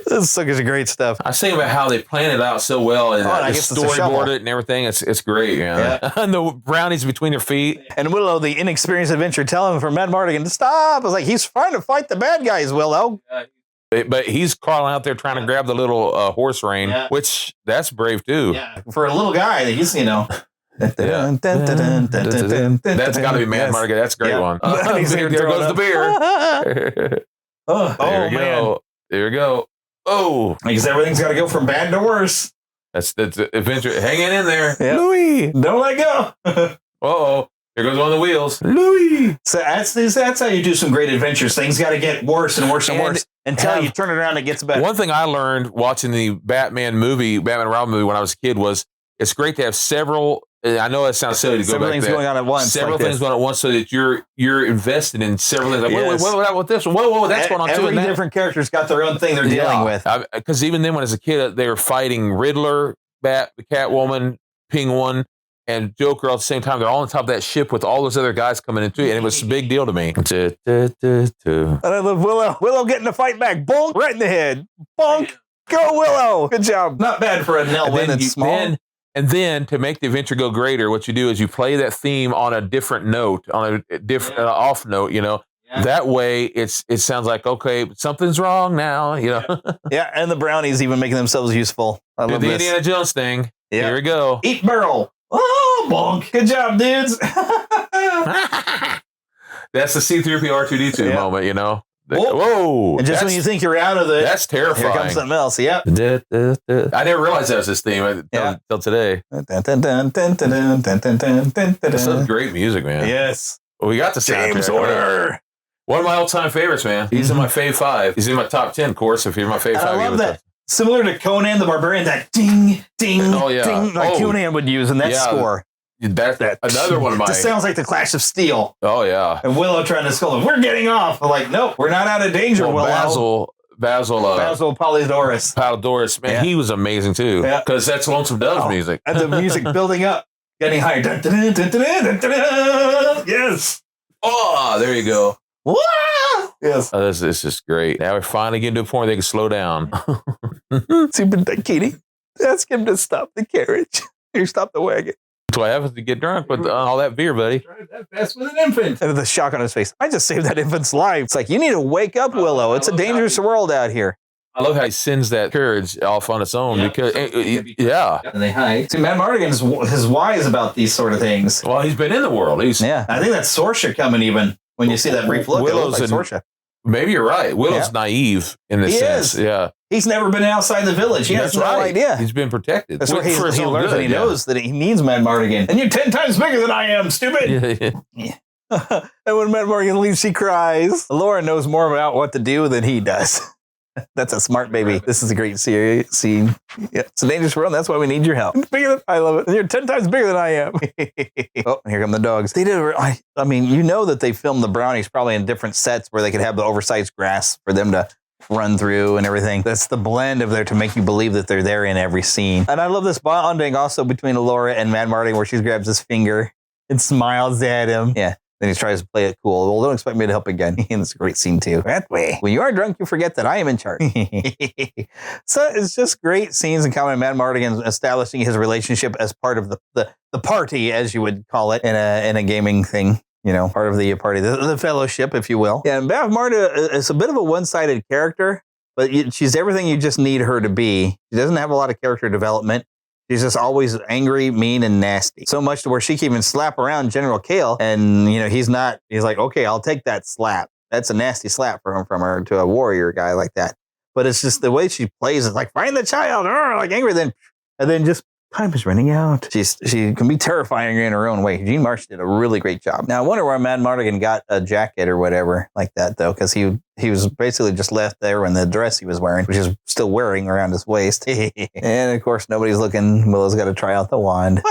This is such great stuff. I was thinking about how they planned it out so well and the storyboard it and everything. It's great, man. Yeah. And the brownies between their feet. And Willow, the inexperienced adventurer, telling him for Madmartigan to stop. I was like, he's trying to fight the bad guys, Willow. But he's crawling out there trying to grab the little horse rein, which that's brave too. Yeah. For a little guy, he's, That's got to be Madmartigan. That's a great one. There goes the beer. There we go. There we go. Oh, because everything's got to go from bad to worse. That's the adventure. Hanging in there, Louis. Don't let go. Uh-oh. There goes one of the wheels. Louis. So that's how you do some great adventures. Things got to get worse and worse and worse until you turn it around and it gets better. One thing I learned watching the Batman and Robin movie when I was a kid was it's great to have several. I know it sounds silly to go several back things there. going on at once. Several things going on at once, so that you're invested in several things. Like, wait, this one? Whoa, that's going on too. Every different character's got their own thing they're dealing with. Because even then, when as a kid, they were fighting Riddler, the Catwoman, Penguin, and Joker all at the same time. They're all on top of that ship with all those other guys coming into it, and it was a big deal to me. And I love Willow. Willow getting the fight back. Bonk right in the head. Bonk. Go Willow. Good job. Not bad for a nil win. It's small. And then to make the adventure go greater, what you do is you play that theme on a different note, on a different off note, Yeah. That way it sounds like, okay, something's wrong now, Yeah, and the brownies even making themselves useful. I love the this. Indiana Jones thing. Yeah. Here we go. Eat Burl. Oh, bonk. Good job, dudes. That's the C-3PO R2-D2 moment, Whoa! And just when you think you're out of it, that's terrifying. Here comes something else. Yep. I never realized that was his theme until today. That's some great music, man. Yes. Well, we got the soundtrack. James Horner. One of my all-time favorites, man. He's in my fave 5. He's in my top 10, of course, if you're my fave 5. I love that. Similar to Conan the Barbarian, that ding, ding, ding, like Conan would use in that score. That's another one of my... It sounds like the Clash of Steel. Oh, yeah. And Willow trying to scold him. We're getting off. I'm like, nope, we're not out of danger, Willow. Basil Polydorus. Man, he was amazing, too. Because that's Lonesome Dove's music. And the music building up, getting higher. Dun, dun, dun, dun, dun, dun, dun. Yes. Oh, there you go. Yes. Oh, this is just great. Now we're finally getting to a point where they can slow down. Super Katie, ask him to stop the carriage. Or stop the wagon. That's what happens to get drunk with all that beer, buddy. Drive that fast with an infant. And the shock on his face. I just saved that infant's life. It's like, you need to wake up, Willow. It's a dangerous world out here. I love how he sends that carriage off on its own because, And they hide. See, Madmartigan is wise about these sort of things. Well, he's been in the world. I think that's Sorsha coming even when you see that brief look. Willow's like Sorsha. Maybe you're right. Willow's naive in this sense. Is. Yeah. He's never been outside the village. He has no idea. He's been protected. That's where he learns and he knows that he needs Madmartigan. And you're 10 times bigger than I am, stupid. Yeah. And when Madmartigan leaves, she cries. Laura knows more about what to do than he does. That's a smart baby. This is a great scene. Yeah, it's a dangerous world. That's why we need your help. I love it. And you're 10 times bigger than I am. Oh, here come the dogs. They did. I mean, you know that they filmed the brownies probably in different sets where they could have the oversized grass for them to run through and everything. That's the blend of there to make you believe that they're there in every scene. And I love this bonding also between Laura and Madmartigan where she grabs his finger and smiles at him. Yeah. Then he tries to play it cool. Well, don't expect me to help again. And it's a great scene too. That way, when you are drunk, you forget that I am in charge. So it's just great scenes in comedy. Madmartigan establishing his relationship as part of the party, as you would call it in a gaming thing. Part of the party, the fellowship, if you will. Yeah, and Madmartigan is a bit of a one-sided character, but she's everything you just need her to be. She doesn't have a lot of character development. She's just always angry, mean, and nasty. So much to where she can even slap around General Kale. And, he's like, okay, I'll take that slap. That's a nasty slap from her to a warrior guy like that. But it's just the way she plays it, like, find the child, like angry, and then just time is running out. She can be terrifying in her own way. Gene Marsh did a really great job. Now, I wonder where Madmartigan got a jacket or whatever like that, though, because he was basically just left there in the dress he was wearing, which is still wearing around his waist. And, of course, nobody's looking. Willow's got to try out the wand.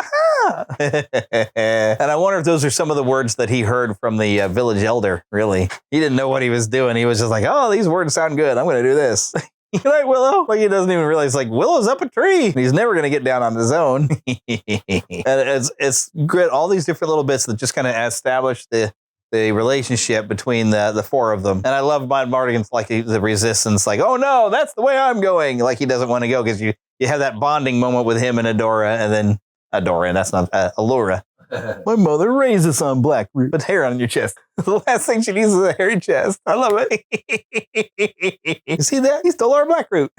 And I wonder if those are some of the words that he heard from the village elder, really. He didn't know what he was doing. He was just like, oh, these words sound good. I'm going to do this. You like Willow? Like he doesn't even realize, like, Willow's up a tree. He's never going to get down on his own. And it's great. All these different little bits that just kind of establish the the relationship between the four of them. And I love Matt Mardigan's like the resistance, like, oh no, that's the way I'm going. Like he doesn't want to go because you have that bonding moment with him and Adora, and then Adora, and that's not Allura. My mother raised us on black root. Put hair on your chest. The last thing she needs is a hairy chest. I love it. You see that? He stole our black root.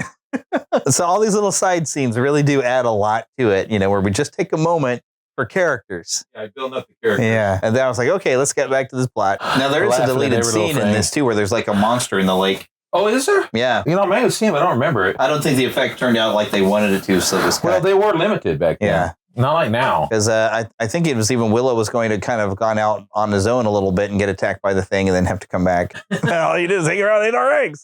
So all these little side scenes really do add a lot to it, where we just take a moment for characters. Yeah, build up the characters. Yeah. And then I was like, okay, let's get back to this plot. Now there is a deleted scene in this too where there's like a monster in the lake. Oh, is there? Yeah. I may have seen it, I don't remember it. I don't think the effect turned out like they wanted it to. So this Well, they were limited back then. Yeah. Not like now. Because I think it was even Willow was going to kind of gone out on his own a little bit and get attacked by the thing and then have to come back. All you do is hang around and eat our eggs.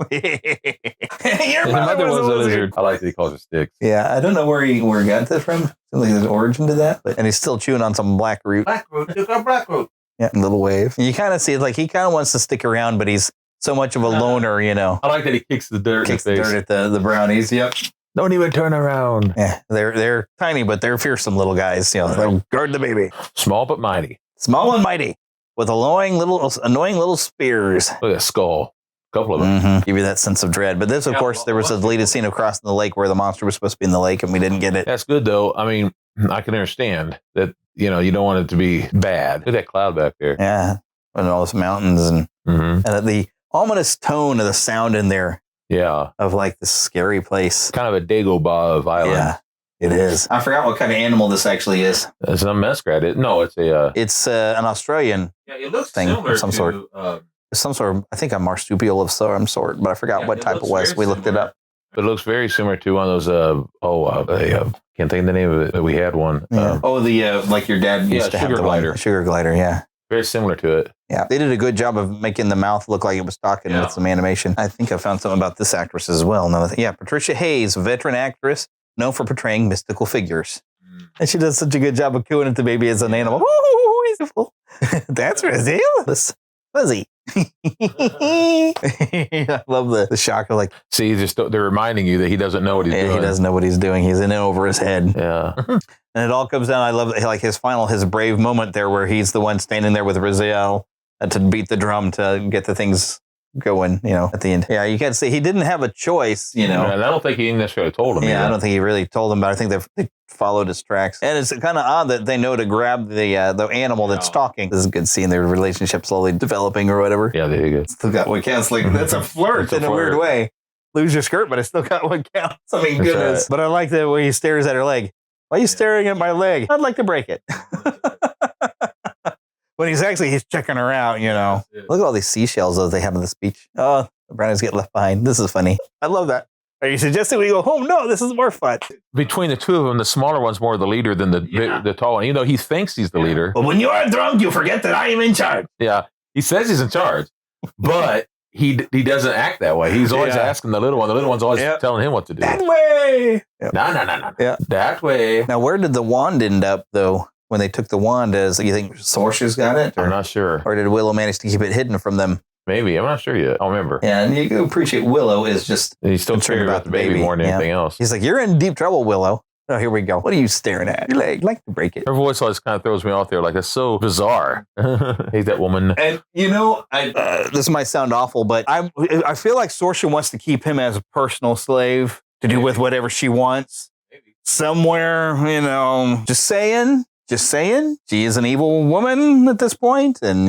Your mother was a lizard. I like that he calls it sticks. Yeah, I don't know where he got this from. Seems like there's an origin to that. And he's still chewing on some black root. Black root. You got black root. Yeah, little wave. You kind of see it like he kind of wants to stick around, but he's so much of a loner, I like that he kicks the dirt in the face. Dirt at the brownies. Yep. Don't even turn around. Yeah, they're tiny, but they're fearsome little guys. They'll guard the baby. Small but mighty. Small and mighty, with annoying little spears. Look at that skull. A couple of them. Mm-hmm. Give you that sense of dread. But this, of course, there was a deleted scene of crossing the lake where the monster was supposed to be in the lake, and we didn't get it. That's good, though. I mean, I can understand that, you don't want it to be bad. Look at that cloud back there. Yeah, and all those mountains and the ominous tone of the sound in there. Yeah. Of like this scary place. Kind of a Dagobah of island. Yeah, it is. I forgot what kind of animal this actually is. It's a muskrat. No, it's a... It's an Australian it looks thing of some sort. Some sort of, I think a marsupial of some sort, but I forgot what type it was. We looked it up. It looks very similar to one of those, can't think of the name of it. We had one. Yeah. Like your dad used to have the glider. Sugar glider, yeah. Very similar to it. Yeah, they did a good job of making the mouth look like it was talking with some animation. I think I found something about this actress as well. Patricia Hayes, veteran actress, known for portraying mystical figures. And she does such a good job of cooing at the baby as an animal. Ooh, he's a fool. That's ridiculous. Fuzzy. I love the shock of like... See, they're reminding you that he doesn't know what he's doing. He doesn't know what he's doing. He's in over his head. Yeah. And it all comes down. I love like his brave moment there where he's the one standing there with Raziel to beat the drum to get the things going, at the end. Yeah, you can't say he didn't have a choice, And I don't think he necessarily told him. Yeah, I don't think he really told him, but I think they followed his tracks. And it's kind of odd that they know to grab the animal that's talking. This is a good scene. Their relationship slowly developing or whatever. Yeah, there you go. Still got one counts. Like that's a flirt in a weird way. Lose your skirt, but I still got one counts. I mean, goodness. Right. But I like the way he stares at her leg. Why are you staring at my leg? I'd like to break it. When he's checking her out, Look at all these seashells that they have on this beach. Oh, the brownies get left behind. This is funny. I love that. Are you suggesting we go home? No, this is more fun. Between the two of them, the smaller one's more the leader than the tall one. Even though he thinks he's the leader. But when you are drunk, you forget that I am in charge. Yeah, he says he's in charge, but he doesn't act that way. He's always asking the little one. The little one's always telling him what to do. That way. Yep. No. Yeah. That way. Now, where did the wand end up, though? When they took the wand, you think Sorcerer's got it? I'm not sure. Or did Willow manage to keep it hidden from them? Maybe. I'm not sure yet. I'll remember. Yeah, and you can appreciate Willow is just... He's still concerned about the baby more than anything else. He's like, you're in deep trouble, Willow. Oh, here we go. What are you staring at? Your leg. Like to break it. Her voice always kind of throws me off there. Like, that's so bizarre. Hate that woman. And, this might sound awful, but I feel like Sorcerer wants to keep him as a personal slave to do with whatever she wants. Maybe. Somewhere, just saying. She is an evil woman at this point, and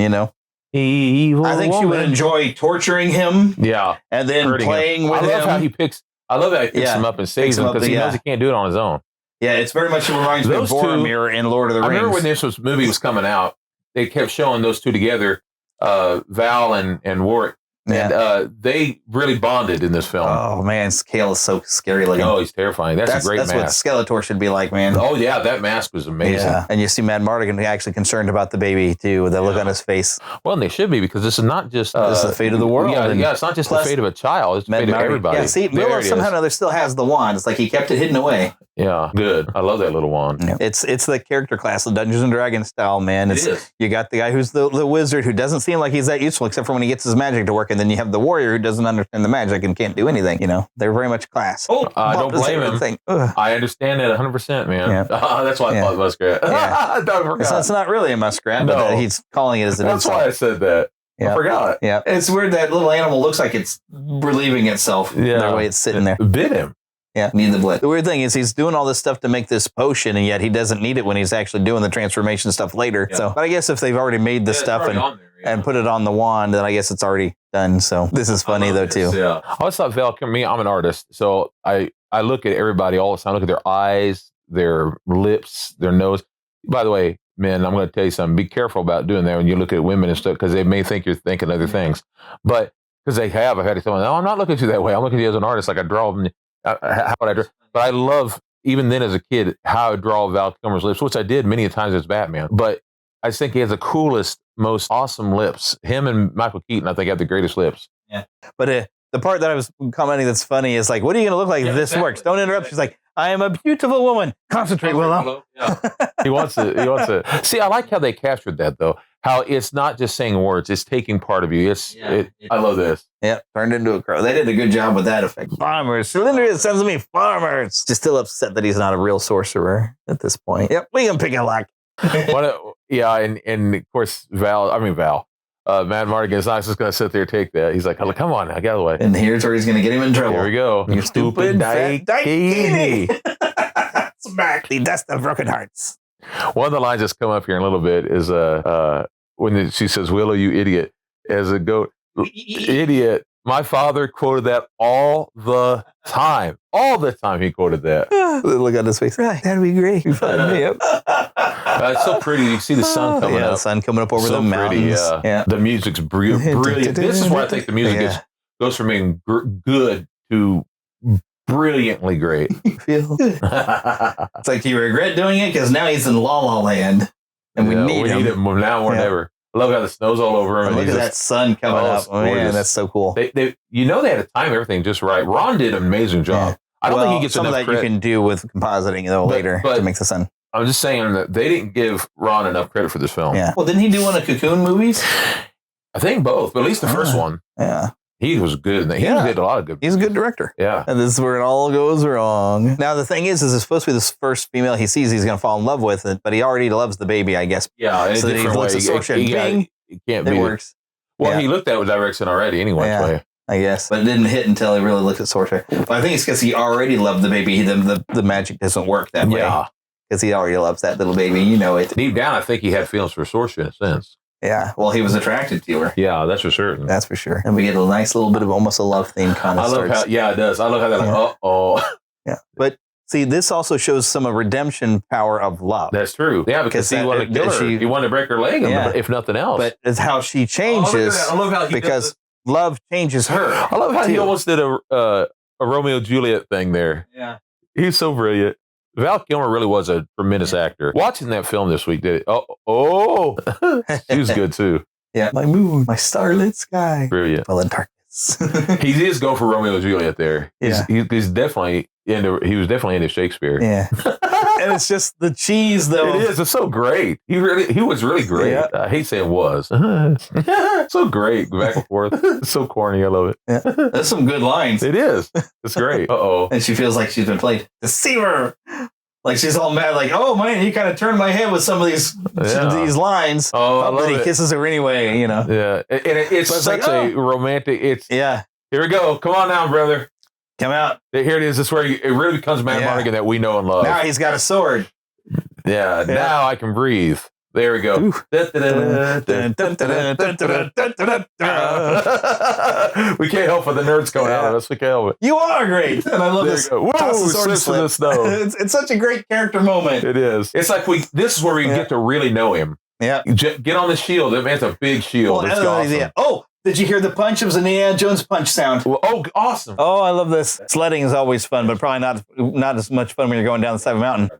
evil. I think she would enjoy torturing him. Yeah, and then playing with him. I love how he picks him up and saves him because he knows he can't do it on his own. Yeah, it's very much. It reminds me of Boromir in Lord of the Rings. I remember when this movie was coming out, they kept showing those two together, Val and Warwick. Yeah. And they really bonded in this film. Oh, man. Kale is so scary looking. Oh, he's terrifying. That's a great mask. That's what Skeletor should be like, man. Oh, yeah. That mask was amazing. Yeah. And you see Matt Mardigan actually concerned about the baby, too, with that look on his face. Well, and they should be, because this is not just... this is the fate of the world. Yeah, it's not just the fate of a child. It's the fate of everybody. Yeah, see, Willow somehow or another still has the wand. It's like he kept it hidden away. Yeah, good. I love that little wand. Yeah. It's the character class, the Dungeons and Dragons style, man. It is. You got the guy who's the wizard who doesn't seem like he's that useful except for when he gets his magic to work, and then you have the warrior who doesn't understand the magic and can't do anything. They're very much class. Oh, I don't blame him. I understand that 100%, man. Yeah. That's why I thought muskrat. Yeah. It's not really a muskrat, but he's calling it as it is. That's why I said that. Yep. I forgot. Yeah, it's weird that little animal looks like it's relieving itself. Yeah, the way it's sitting there. Bit him. Yeah, need the blood. The weird thing is he's doing all this stuff to make this potion, and yet he doesn't need it when he's actually doing the transformation stuff later. Yeah. So, but I guess if they've already made the stuff and put it on the wand, then I guess it's already done. So this is funny though too. Yeah, I always thought Val Kilmer. I'm an artist, so I look at everybody all the time. I look at their eyes, their lips, their nose. By the way, men, I'm going to tell you something. Be careful about doing that when you look at women and stuff, because they may think you're thinking other things. But because I've had to tell them, no, I'm not looking at you that way. I'm looking at you as an artist, like I draw them. How would I draw? But I love, even then as a kid, how I draw Val Kilmer's lips, which I did many times as Batman. But I just think he has the coolest, most awesome lips. Him and Michael Keaton, I think, have the greatest lips. Yeah. But the part that I was commenting that's funny is like, what are you going to look like if this works? Don't interrupt. She's like, I am a beautiful woman. Concentrate, Willow. Yeah. He wants it. See, I like how they captured that, though. How it's not just saying words; it's taking part of you. I love this. Yeah, turned into a crow. They did a good job with that effect. Farmers. Cylinder sends me farmers. Just still upset that he's not a real sorcerer at this point. Yep, we can pick a lock. And of course, Mad Mardigan is not just going to sit there and take that. He's like, oh, come on, I got away. And here's where he's going to get him in trouble. Here we go. You stupid Daikini. Smack the dust of broken hearts. One of the lines that's come up here in a little bit is when she says, Willow, you idiot, as a goat. Idiot. My father quoted that all the time. All the time he quoted that. Look at his face. Right, that'd be great. You find me up. It's so pretty. You see the sun coming up. The sun coming up over the mountains. Yeah. The music's brilliant. This is where I think the music goes from being good to brilliantly great. It's like you regret doing it because now he's in La La Land, and we need him now more than ever. I love how the snow's all over him. And look at that sun coming up. Oh, man, that's so cool. They had to time everything just right. Ron did an amazing job. I don't think he gets some enough of that credit. You can do with compositing later to make the sun. I'm just saying that they didn't give Ron enough credit for this film. Yeah. Well, didn't he do one of Cocoon movies? I think both, but at least the first one. Yeah. He was good. He did a lot of good. He's a good director. Yeah. And this is where it all goes wrong. Now, the thing is it's supposed to be this first female he sees he's going to fall in love with, it, but he already loves the baby, I guess. Yeah. So he looks at Sorcerer. It can't be. It works. Well, he looked at it with direction already anyway. Yeah, I guess. But it didn't hit until he really looked at Sorcerer. But I think it's because he already loved the baby. The magic doesn't work that way. Yeah. Because he already loves that little baby. You know it. Deep down, I think he had feelings for Sorcerer in a sense. Yeah. Well, he was attracted to her. Yeah, that's for certain. That's for sure. And we get a nice little bit of almost a love theme kind of it does. I love how they're like, uh-oh. Yeah. But see, this also shows some of redemption power of love. That's true. Yeah, because he wanted to kill her. He wanted to break her leg, if nothing else. But it's how she changes. I love how because love changes her. I love how he almost did a Romeo and Juliet thing there. Yeah. He's so brilliant. Val Kilmer really was a tremendous actor. Watching that film this week, he was good too. Yeah, my moon, my starlit sky. Brilliant. Well, in darkness. He is going for Romeo and Juliet there. Yeah. He's definitely he was definitely into Shakespeare. Yeah. And it's just the cheese, though. It is. It's so great. He was really great. Yeah. I hate saying was. So great. Back and forth. It's so corny. I love it. Yeah. That's some good lines. It is. It's great. Uh-oh. And she feels like she's been played. Deceiver. Like she's all mad, like, oh man, you kind of turned my head with some of these lines. Oh, I love but he it. kisses her anyway, you know. Yeah. And it's such a romantic, here we go. Come on now, brother. Come out. Here it is. This is where it really becomes Mad Mardigan that we know and love. Now he's got a sword. Yeah. Now I can breathe. There we go. We can't help with the nerds going out of us. We can't help it. You are great. And I love this. Whoa, slips in the snow. It's such a great character moment. It is. It's like this is where we get to really know him. Yeah. Get on the shield. That man's a big shield. It's awesome. Oh, did you hear the punch? It was an Indiana Jones punch sound. Oh, awesome. Oh, I love this. Sledding is always fun, but probably not as much fun when you're going down the side of a mountain.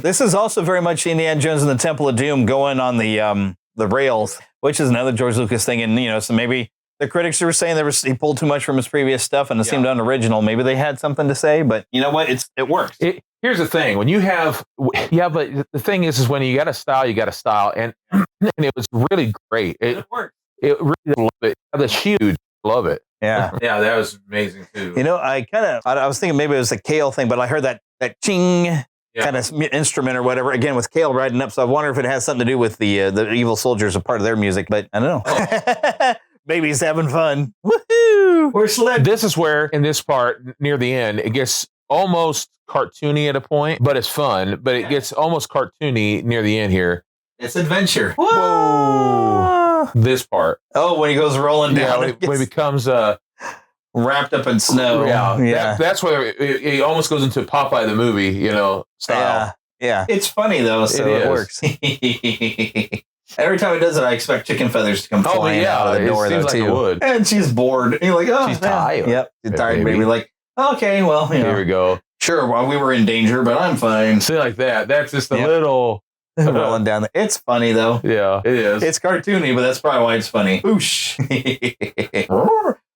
This is also very much Indiana Jones and the Temple of Doom going on the rails, which is another George Lucas thing. And, so maybe the critics were saying he pulled too much from his previous stuff and it seemed unoriginal. Maybe they had something to say, but you know what? It works. It here's the thing: when you have, but the thing is when you got a style, and it was really great. It worked. It really love it. That's huge. Love it. Yeah. Yeah, that was amazing too. You know, I was thinking maybe it was a Kale thing, but I heard that ching kind of instrument or whatever, again, with Kale riding up. So I wonder if it has something to do with the Evil Soldiers, a part of their music, but I don't know. Oh. Maybe he's having fun. Woohoo! We're sled. This is where, in this part, near the end, it gets almost cartoony at a point, but it's fun. But it gets almost cartoony near the end here. It's adventure. Whoa! This part. Oh, when he goes rolling down. When it becomes wrapped up in snow. Yeah. That's where it almost goes into Popeye the movie, style. Yeah. It's funny, though, so it works. Every time it does it, I expect chicken feathers to come flying out of the door, though, too. It would. And she's bored. And you're like, oh, she's tired. Yep, she's tired, baby. Like, okay, well, here we go. Sure, well, we were in danger, but I'm fine. See, like that. That's just a little rolling down. It's funny, though. Yeah, it is. It's cartoony, but that's probably why it's funny. Oosh.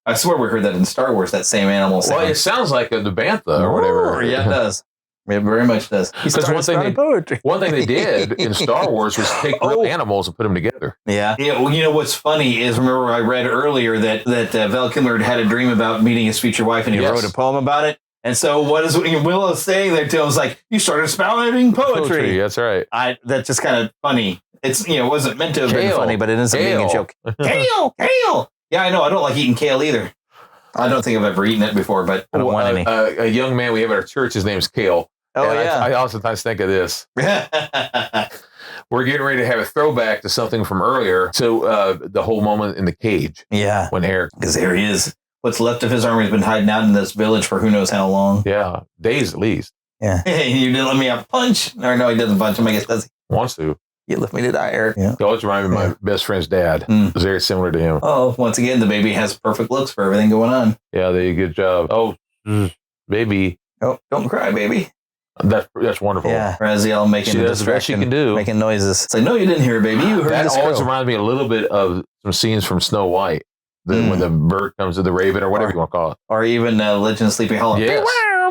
I swear we heard that in Star Wars, that same animal sound. Well, it sounds like the Bantha or whatever. Yeah, it does. It very much does. Because one thing they did in Star Wars was take real animals and put them together. Yeah. Well, you know what's funny is, remember I read earlier that Val Kilmer had a dream about meeting his future wife, and he wrote a poem about it. And so what is Willow saying there to him is like, you started spouting poetry. That's right. That's just kind of funny. It's, it wasn't meant to have been funny, but it ends up being a joke. Kale. Yeah, I know. I don't like eating kale either. I don't think I've ever eaten it before, but I don't want any. A young man we have at our church, his name's Kale. Oh, yeah. I oftentimes think of this. We're getting ready to have a throwback to something from earlier. So the whole moment in the cage. Yeah. When Eric. Because there he is. What's left of his army has been hiding out in this village for who knows how long. Yeah. Days at least. Yeah. Hey, you didn't let me have a punch. Or no, he doesn't punch him. I guess does he? Wants to. You left me to die, Eric. Yeah. He always reminded me of my best friend's dad. It was very similar to him. Oh, once again, the baby has perfect looks for everything going on. Yeah, they did a good job. Oh, baby. Oh, don't cry, baby. That's wonderful. Yeah. Raziel making she does the best she can do. Making noises. It's like, no, you didn't hear it, baby. You heard that this always girl. reminds me a little bit of some scenes from Snow White. When the bird comes to the raven or whatever you want to call it. Or even Legend of Sleepy Hollow. Yes.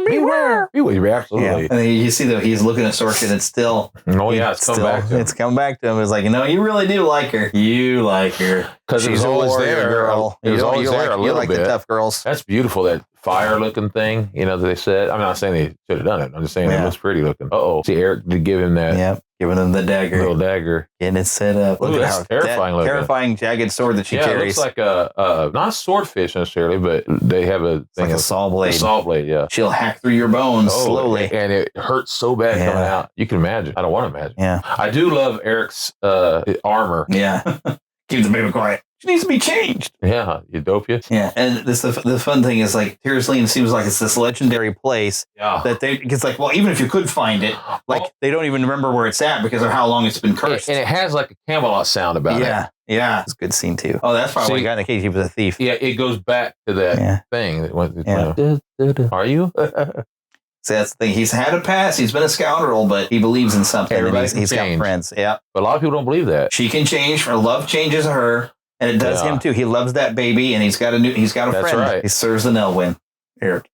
Beware. Absolutely. Yeah. And then you see, though, he's looking at Sorkin and it's still... Oh, yeah, it's coming back to him. It's come back to him. It's like, you really do like her. You like her. Because she's always a there. Girl. It was always there a little bit. You like the tough girls. That's beautiful, that fire-looking thing, that they said. I'm not saying they should have done it. I'm just saying it looks pretty looking. Uh-oh. See, Eric did give him that. Yep. Giving him the dagger. Little dagger. Getting it set up. Look at how terrifying jagged sword that she carries. It looks like a not a swordfish necessarily, but they have a thing. Like a saw blade. A saw blade, yeah. She'll hack through your bones slowly. And it hurts so bad coming out. You can imagine. I don't want to imagine. Yeah. I do love Eric's armor. Yeah. Keep the baby quiet. She needs to be changed. Yeah, Utopia. Yeah, and the fun thing is, like, Tears seems like it's this legendary place that it's like, well, even if you could find it, they don't even remember where it's at because of how long it's been cursed. And it has like a Camelot sound about it. Yeah. It's a good scene, too. Oh, that's probably the guy in the cage. He was a thief. Yeah, it goes back to that thing. That went, Are you? See, that's the thing. He's had a past. He's been a scoundrel, but he believes in something. He's got friends. Yeah. But a lot of people don't believe that. She can change. Her love changes her. And it does him too. He loves that baby, and he's got a friend. Right. He serves the Nelwyn. Eric,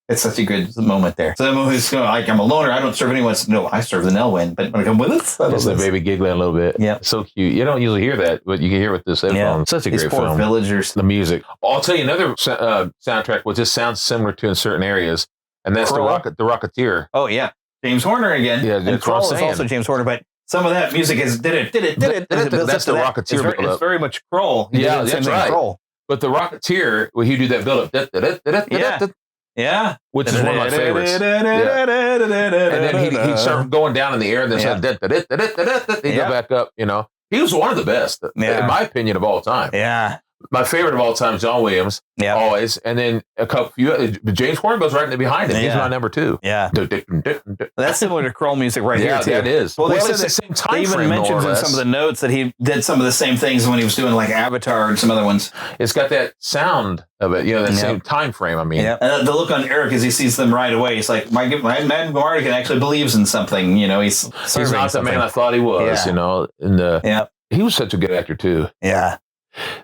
it's such a good moment there. So that movie's going like, I'm a loner. I don't serve anyone. No, I serve the Nelwyn. But when I come with us, it's the baby giggling a little bit. Yeah, so cute. You don't usually hear that, but you can hear with this headphone. Yeah. Such a great poor film. Villagers. The music. I'll tell you another soundtrack which just sounds similar to in certain areas, and that's the Rocketeer. Oh yeah, James Horner again. Yeah, and Kroll is also James Horner, but some of that music is did it. That's the Rocketeer. It's very much Kroll. Yeah, that's right. Kroll. But the Rocketeer, he do that build up. Yeah, which is one of my favorites. And then he started going down in the air, and then he go back up. He was one of the best, in my opinion, of all time. Yeah. My favorite of all time is John Williams, always. And then James Horner goes right behind him. He's my number 2. Yeah. That's similar to Kroll music right here, too. Yeah, it is. Well, it's the same time frame. They even mentions in some of the notes that he did some of the same things when he was doing like Avatar and some other ones. It's got that sound of it, that same time frame, I mean. Yeah. And the look on Eric as he sees them right away, he's like, my man Mardigan actually bellies in something. He's not the man I thought he was, And he was such a good actor, too. Yeah.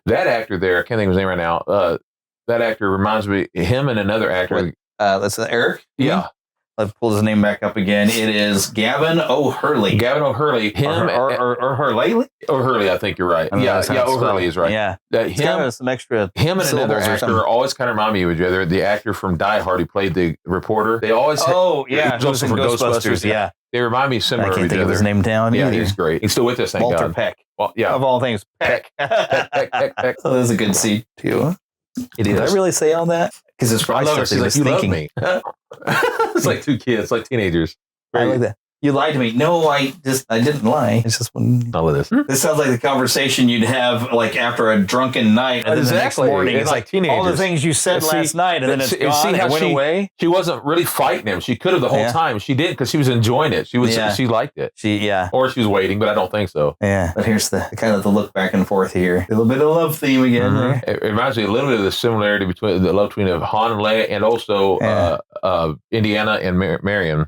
That actor there, I can't think of his name right now. That actor reminds me, him and another actor. That's Eric? Yeah. Let's pull his name back up again. It is Gavin O'Hurley. Gavin O'Hurley. Him or Hurley? O'Hurley, I think you're right. Yeah, O'Hurley is right. Yeah. Him, some extra him and another actor always kind of remind me of each other. The actor from Die Hard, who played the reporter. They always Joseph from Ghostbusters. Yeah. They remind me similar I can't think of his name down. Yeah, he's great. He's still with us, thank Walter God. Peck. Well, yeah. Of all things, Peck. Peck. Oh, that's a good scene, too. It is. Did I really say all that? Because it's probably stuff he was you thinking. love me. It's like two kids, like teenagers. I like that. You lied to me. No, I didn't lie. It's just when all of this. This sounds like the conversation you'd have like after a drunken night, and then the next morning it's like teenagers. all the things you said last night, and then it's gone. It went away. She wasn't really fighting him. She could have the whole time. She did because she was enjoying it. She liked it. Or she was waiting, but I don't think so. Yeah. But here's the kind of the look back and forth here. A little bit of love theme again. Mm-hmm. It reminds me a little bit of the similarity between the love between Han and Leia, and also Indiana and Marion.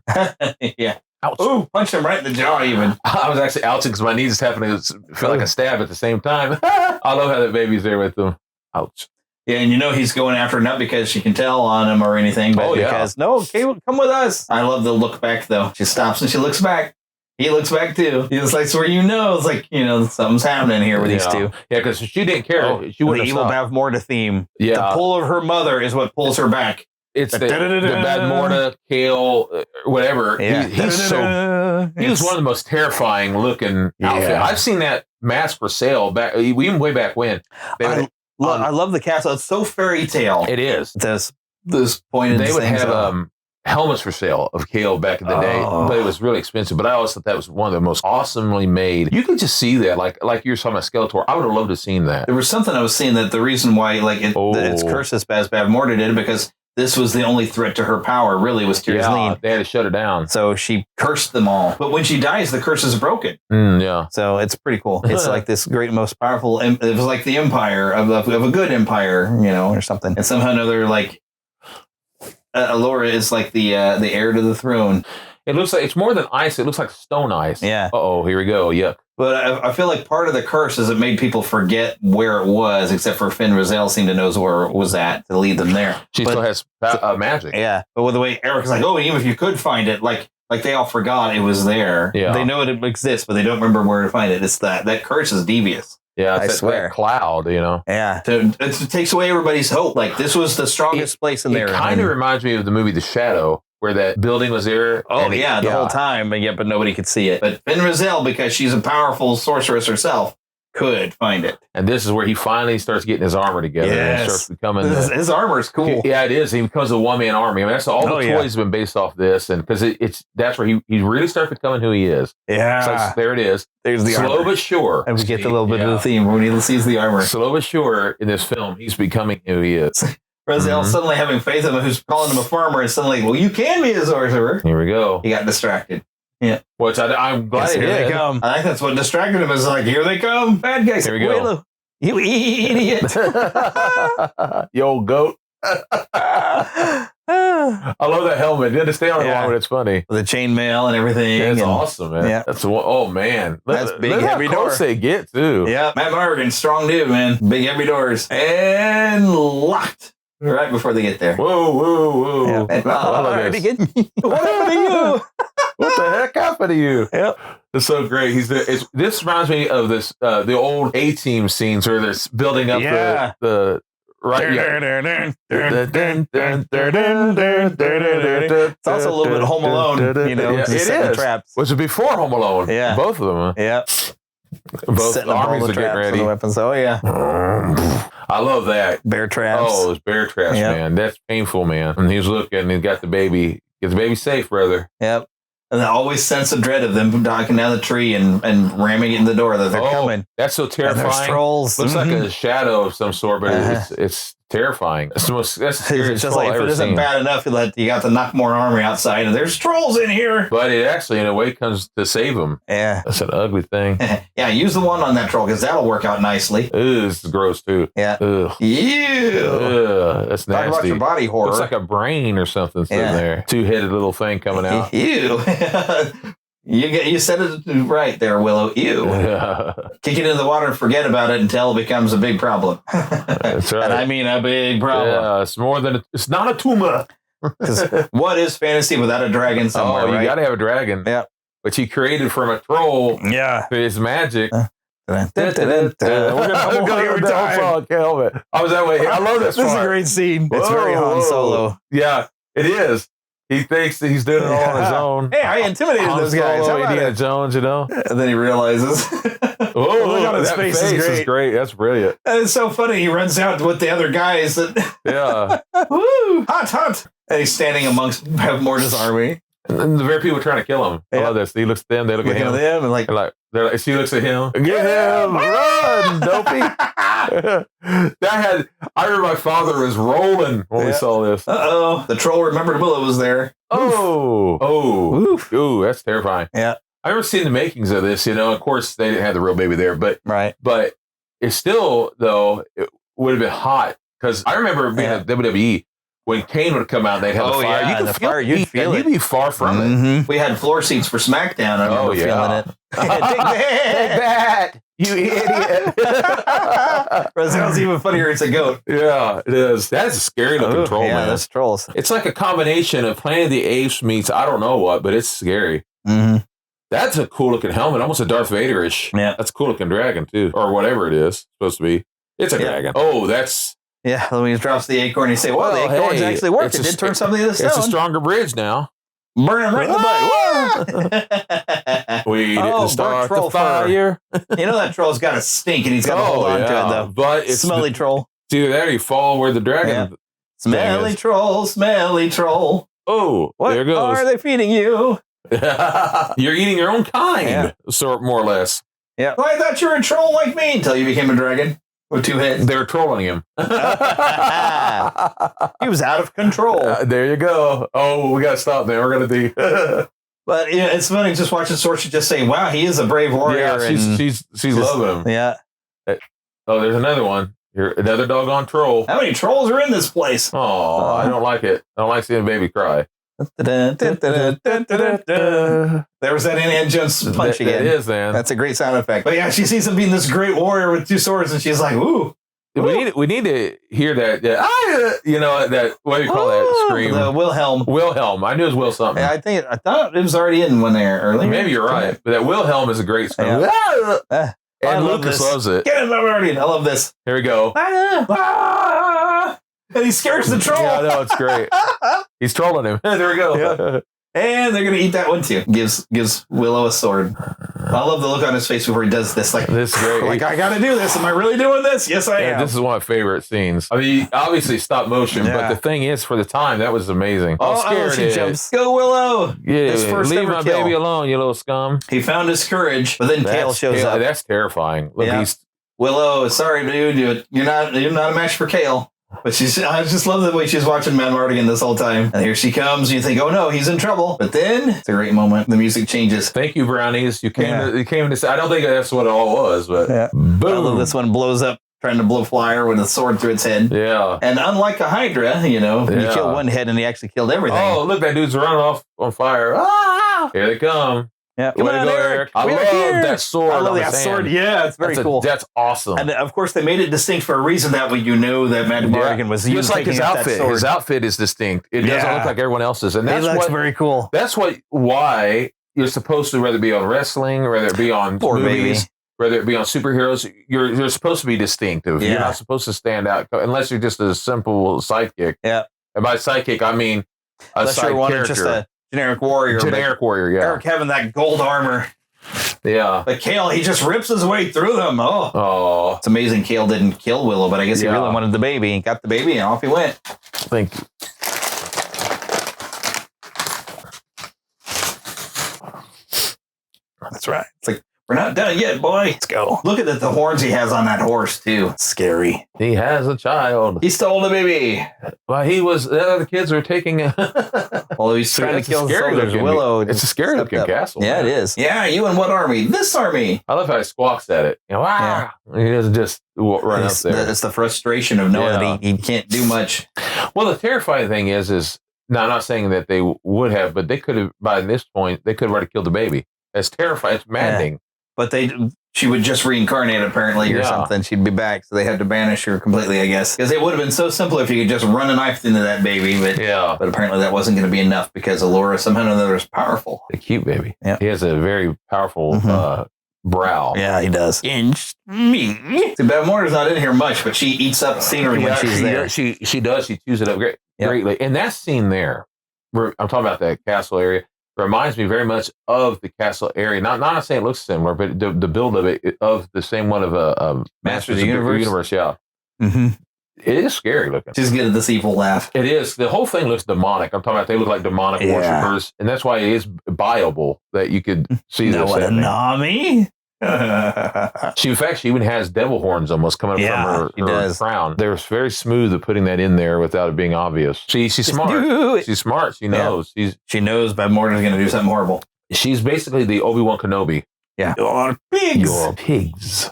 Yeah. Ouch. Ooh, punched him right in the jaw even. I was actually ouching because my knees happened to feel like a stab at the same time. I love how that baby's there with them. Ouch. Yeah, and he's going after her not because she can tell on him or anything, but because, no, Caleb, come with us. I love the look back, though. She stops and she looks back. He looks back, too. He's like, so it's like, something's happening here with these two. Yeah, because she didn't care. She wouldn't the evil Bav Morta theme. Yeah. The pull of her mother is what pulls her back. It's the Bad Morta, Kale, whatever. Yeah. He was one of the most terrifying looking outfits. I've seen that mask for sale back, even way back when. I love the castle. It's so fairy tale. It is. This pointed. They would have helmets for sale of Kale back in the day, but it was really expensive. But I always thought that was one of the most awesomely made. You could just see that, like you were talking about Skeletor. I would have loved to have seen that. There was something I was seeing that the reason why it's cursed as Bav Morta did because this was the only threat to her power, really, was Tirslene. They had to shut her down. So she cursed them all. But when she dies, the curse is broken. Yeah. So it's pretty cool. It's like this great, most powerful, it was like the empire of a good empire, or something. And somehow or another, like, Allura is like the heir to the throne. It looks like it's more than ice. It looks like stone ice. Yeah. Uh-oh, here we go. Yuck. But I feel like part of the curse is it made people forget where it was, except for Finn Rizal seemed to know where it was at to lead them there. She still has magic. Yeah. But with the way Eric's like, even if you could find it, like they all forgot it was there. Yeah. They know it exists, but they don't remember where to find it. It's that curse is devious. Yeah, I swear. That cloud, Yeah. It takes away everybody's hope. Like, this was the strongest place in there. It kind of reminds me of the movie The Shadow, where that building was there. The whole time, but nobody could see it. But Finn Rizal, because she's a powerful sorceress herself, could find it. And this is where he finally starts getting his armor together. Yes. And starts becoming his armor's cool. Yeah, it is. He becomes a one-man army. I mean, that's all the toys have been based off this, and because that's where he really starts becoming who he is. Yeah. So there it is. There's the slow armor. But sure. And we get a little bit of the theme when he sees the armor. Slow but sure in this film, he's becoming who he is. Rizal suddenly having faith in him, who's calling him a farmer, and suddenly, well, you can be a sorcerer. Here we go. He got distracted. Yeah. Which I'm glad here they come. I think that's what distracted him. Is like, here they come. Bad guys. Here we go. Willow, you idiot. You old goat. I love that helmet. You understand how long, but it's funny. The chainmail and everything. That's awesome, man. Yeah. That's oh man. That's big heavy doors they get too. Yeah, Matt Morgan, strong dude, man. Big heavy doors. And locked. Right before they get there. Whoa. Yeah. What happened to you? What the heck happened to you? Yep. It's so great. This reminds me of this the old A-Team scenes where they're building up the right. It's also a little bit Home Alone, it is. Traps. Was it before Home Alone? Yeah. Both of them. Yeah. Both armies are getting ready. The weapons. Oh yeah. I love that. Bear traps. Oh, those bear traps, man. That's painful, man. And he's looking and he got the baby. Get the baby safe, brother. Yep. And I always sense a dread of them knocking down the tree and ramming it in the door that they're coming. That's so terrifying. And there's trolls. Looks like a shadow of some sort, but it's terrifying. That's the scariest just like if it isn't bad enough, you got the Knockmore army outside and there's trolls in here. But it actually, in a way, comes to save them. Yeah. That's an ugly thing. Yeah, use the one on that troll because that'll work out nicely. Ooh, this is gross too. Yeah. Ugh. Ew. Ugh, that's nasty. Talk about your body horror. Looks like a brain or something sitting there. Two-headed little thing coming out. Ew. You said it right there, Willow. Ew. Kick it into the water and forget about it until it becomes a big problem. That's right. And I mean a big problem. Yeah, it's not a tumor. Because what is fantasy without a dragon somewhere, you right? got to have a dragon. Yeah. Which he created from a troll. Yeah. For his magic. We're gonna go every time. Helmet. I was that way. I love this This is part. a great scene. It's very Han Solo. Yeah, it is. He thinks that he's doing it all on his own. Hey, I intimidated Han those guys. Solo, How about Indiana it? Jones, you know? And then he realizes. Oh, Look on his that face is great. That's brilliant. And it's so funny. He runs out with the other guys. Yeah. Woo! Hot. And he's standing amongst Morta's army. And the very people trying to kill him. I Yeah. love this. He looks at them, they look at him. them and like, She looks at him. Get him! Run, dopey! I remember my father was rolling when we saw this. the troll remembered Willow was there. Ooh, that's terrifying. Yeah. I remember seeing the makings of this, you know. Of course, they didn't have the real baby there, but it's still, though, it would have been hot. Because I remember being at WWE, when Kane would come out, they'd have the fire. Yeah, You could the feel fire, you'd feel it. You'd be far from it. Mm-hmm. We had floor seats for SmackDown. I remember feeling it. Take that, you idiot. It sounds even funnier. It's a goat. Yeah, it is. That is a scary looking troll, man. That's trolls. It's like a combination of Planet of the Apes meets I don't know what, but it's scary. Mm-hmm. That's a cool looking helmet, almost a Darth Vader-ish. Yeah. That's a cool looking dragon, too. Or whatever it is supposed to be. It's a dragon. Oh, that's... Yeah, Louise drops the acorn and you say, well, the acorns actually worked. It did turn something into stone. It's a stronger bridge now. Burn him right in the butt. We didn't start the fire. You know that troll's got a stink and he's got to hold on to it, though. But it's smelly troll. It's either that or you fall where the dragon Smelly troll, smelly troll. Oh, what there goes. Are they feeding you? You're eating your own kind, sort more or less. Yeah. Well, I thought you were a troll like me until you became a dragon. With 2 heads. They were trolling him. He was out of control. There you go. Oh, we got to stop there. We're going to do. But yeah, it's funny just watching Sorcha just say, wow, he is a brave warrior. Yeah, she's loving him. Yeah. Oh, there's another one. You're another doggone troll. How many trolls are in this place? Oh, I don't like it. I don't like seeing a baby cry. There was that Indiana Jones punch again. It is, man. That's a great sound effect. But yeah, she sees him being this great warrior with 2 swords, and she's like, ooh. We need to hear that. You know that. What do you call that scream? The Wilhelm. Wilhelm. I knew it was Will something. Yeah, I thought it was already in one there earlier. Maybe you're right, but that Wilhelm is a great scream. Yeah. And Lucas loves it. Get him already. I love this. Here we go. And he scares the troll. Yeah, I know, it's great. He's trolling him. There we go. Yeah. And they're gonna eat that one too. Gives Willow a sword. I love the look on his face before he does this. Like, this is great. Like, I gotta do this. Am I really doing this? Yes, I am. This is one of my favorite scenes. I mean, obviously stop motion, but the thing is, for the time, that was amazing. She jumps. Go, Willow. Yeah, his first leave my kill. baby alone, you little scum. He found his courage, but then Kale shows up. That's terrifying. Look, Willow, sorry, dude. You're not a match for Kale. But I just love the way she's watching Matt Mardigan this whole time. And here she comes, and you think, oh no, he's in trouble. But then it's a great moment. The music changes. Thank you, Brownies. You came to I don't think that's what it all was, but boom. I love this one blows up, trying to blow flyer with a sword through its head. Yeah. And unlike a Hydra, you kill one head and he actually killed everything. Oh, look, that dude's running off on fire. Ah! Here they come. Yeah, come on, Eric. I love that sword. I love that sword. Yeah, it's very cool. That's awesome. And of course, they made it distinct for a reason. That way, that Matt Mardigan was just like his outfit. His outfit is distinct. It doesn't look like everyone else's, and that's very cool. That's why you're supposed to, whether it be on wrestling, whether it be on movies, whether it be on superheroes, you're supposed to be distinctive. Yeah. You're not supposed to stand out unless you're just a simple sidekick. Yeah, and by sidekick I mean a side character. Just a generic warrior. Yeah. Eric having that gold armor. Yeah. But Kale, he just rips his way through them. Oh. It's amazing Kale didn't kill Willow, but I guess he really wanted the baby. He got the baby and off he went. Thank you. That's right. It's like, we're not done yet, boy. Let's go. Look at the horns he has on that horse, too. It's scary. He has a child. He stole the baby. Well, the other kids were taking well, he's trying to kill the soldiers. Willow. It's a scary looking castle. Yeah, it is. Yeah, you in what army? This army. I love how he squawks at it. He doesn't just run up there. It's the frustration of knowing that he can't do much. Well, the terrifying thing is now I'm not saying that they would have, but they could have, by this point, they could have already killed the baby. It's terrifying. It's maddening. but she would just reincarnate apparently or something. She'd be back, so they had to banish her completely, I guess. Because it would have been so simple if you could just run a knife into that baby, but apparently that wasn't going to be enough because Allura somehow or another is powerful. A cute baby. Yeah. He has a very powerful brow. Yeah, he does. Inch me. See, Bev Mortar's not in here much, but she eats up scenery when she's there. She does. She chews it up greatly. And that scene there, I'm talking about that castle area, reminds me very much of the castle area. Not saying it looks similar, but the build of it, of the same one of Masters of the Universe. Yeah. Mm-hmm. It is scary looking. She's good at this evil laugh. It is. The whole thing looks demonic. I'm talking about they look like demonic worshippers. And that's why it is viable that you could see this. What a Nami? In fact, she even has devil horns almost coming from her crown. They're very smooth at putting that in there without it being obvious. She's smart. She's smart. She knows. Yeah. She knows Bev Morton's going to do something horrible. She's basically the Obi-Wan Kenobi. Yeah. You're pigs. You're pigs.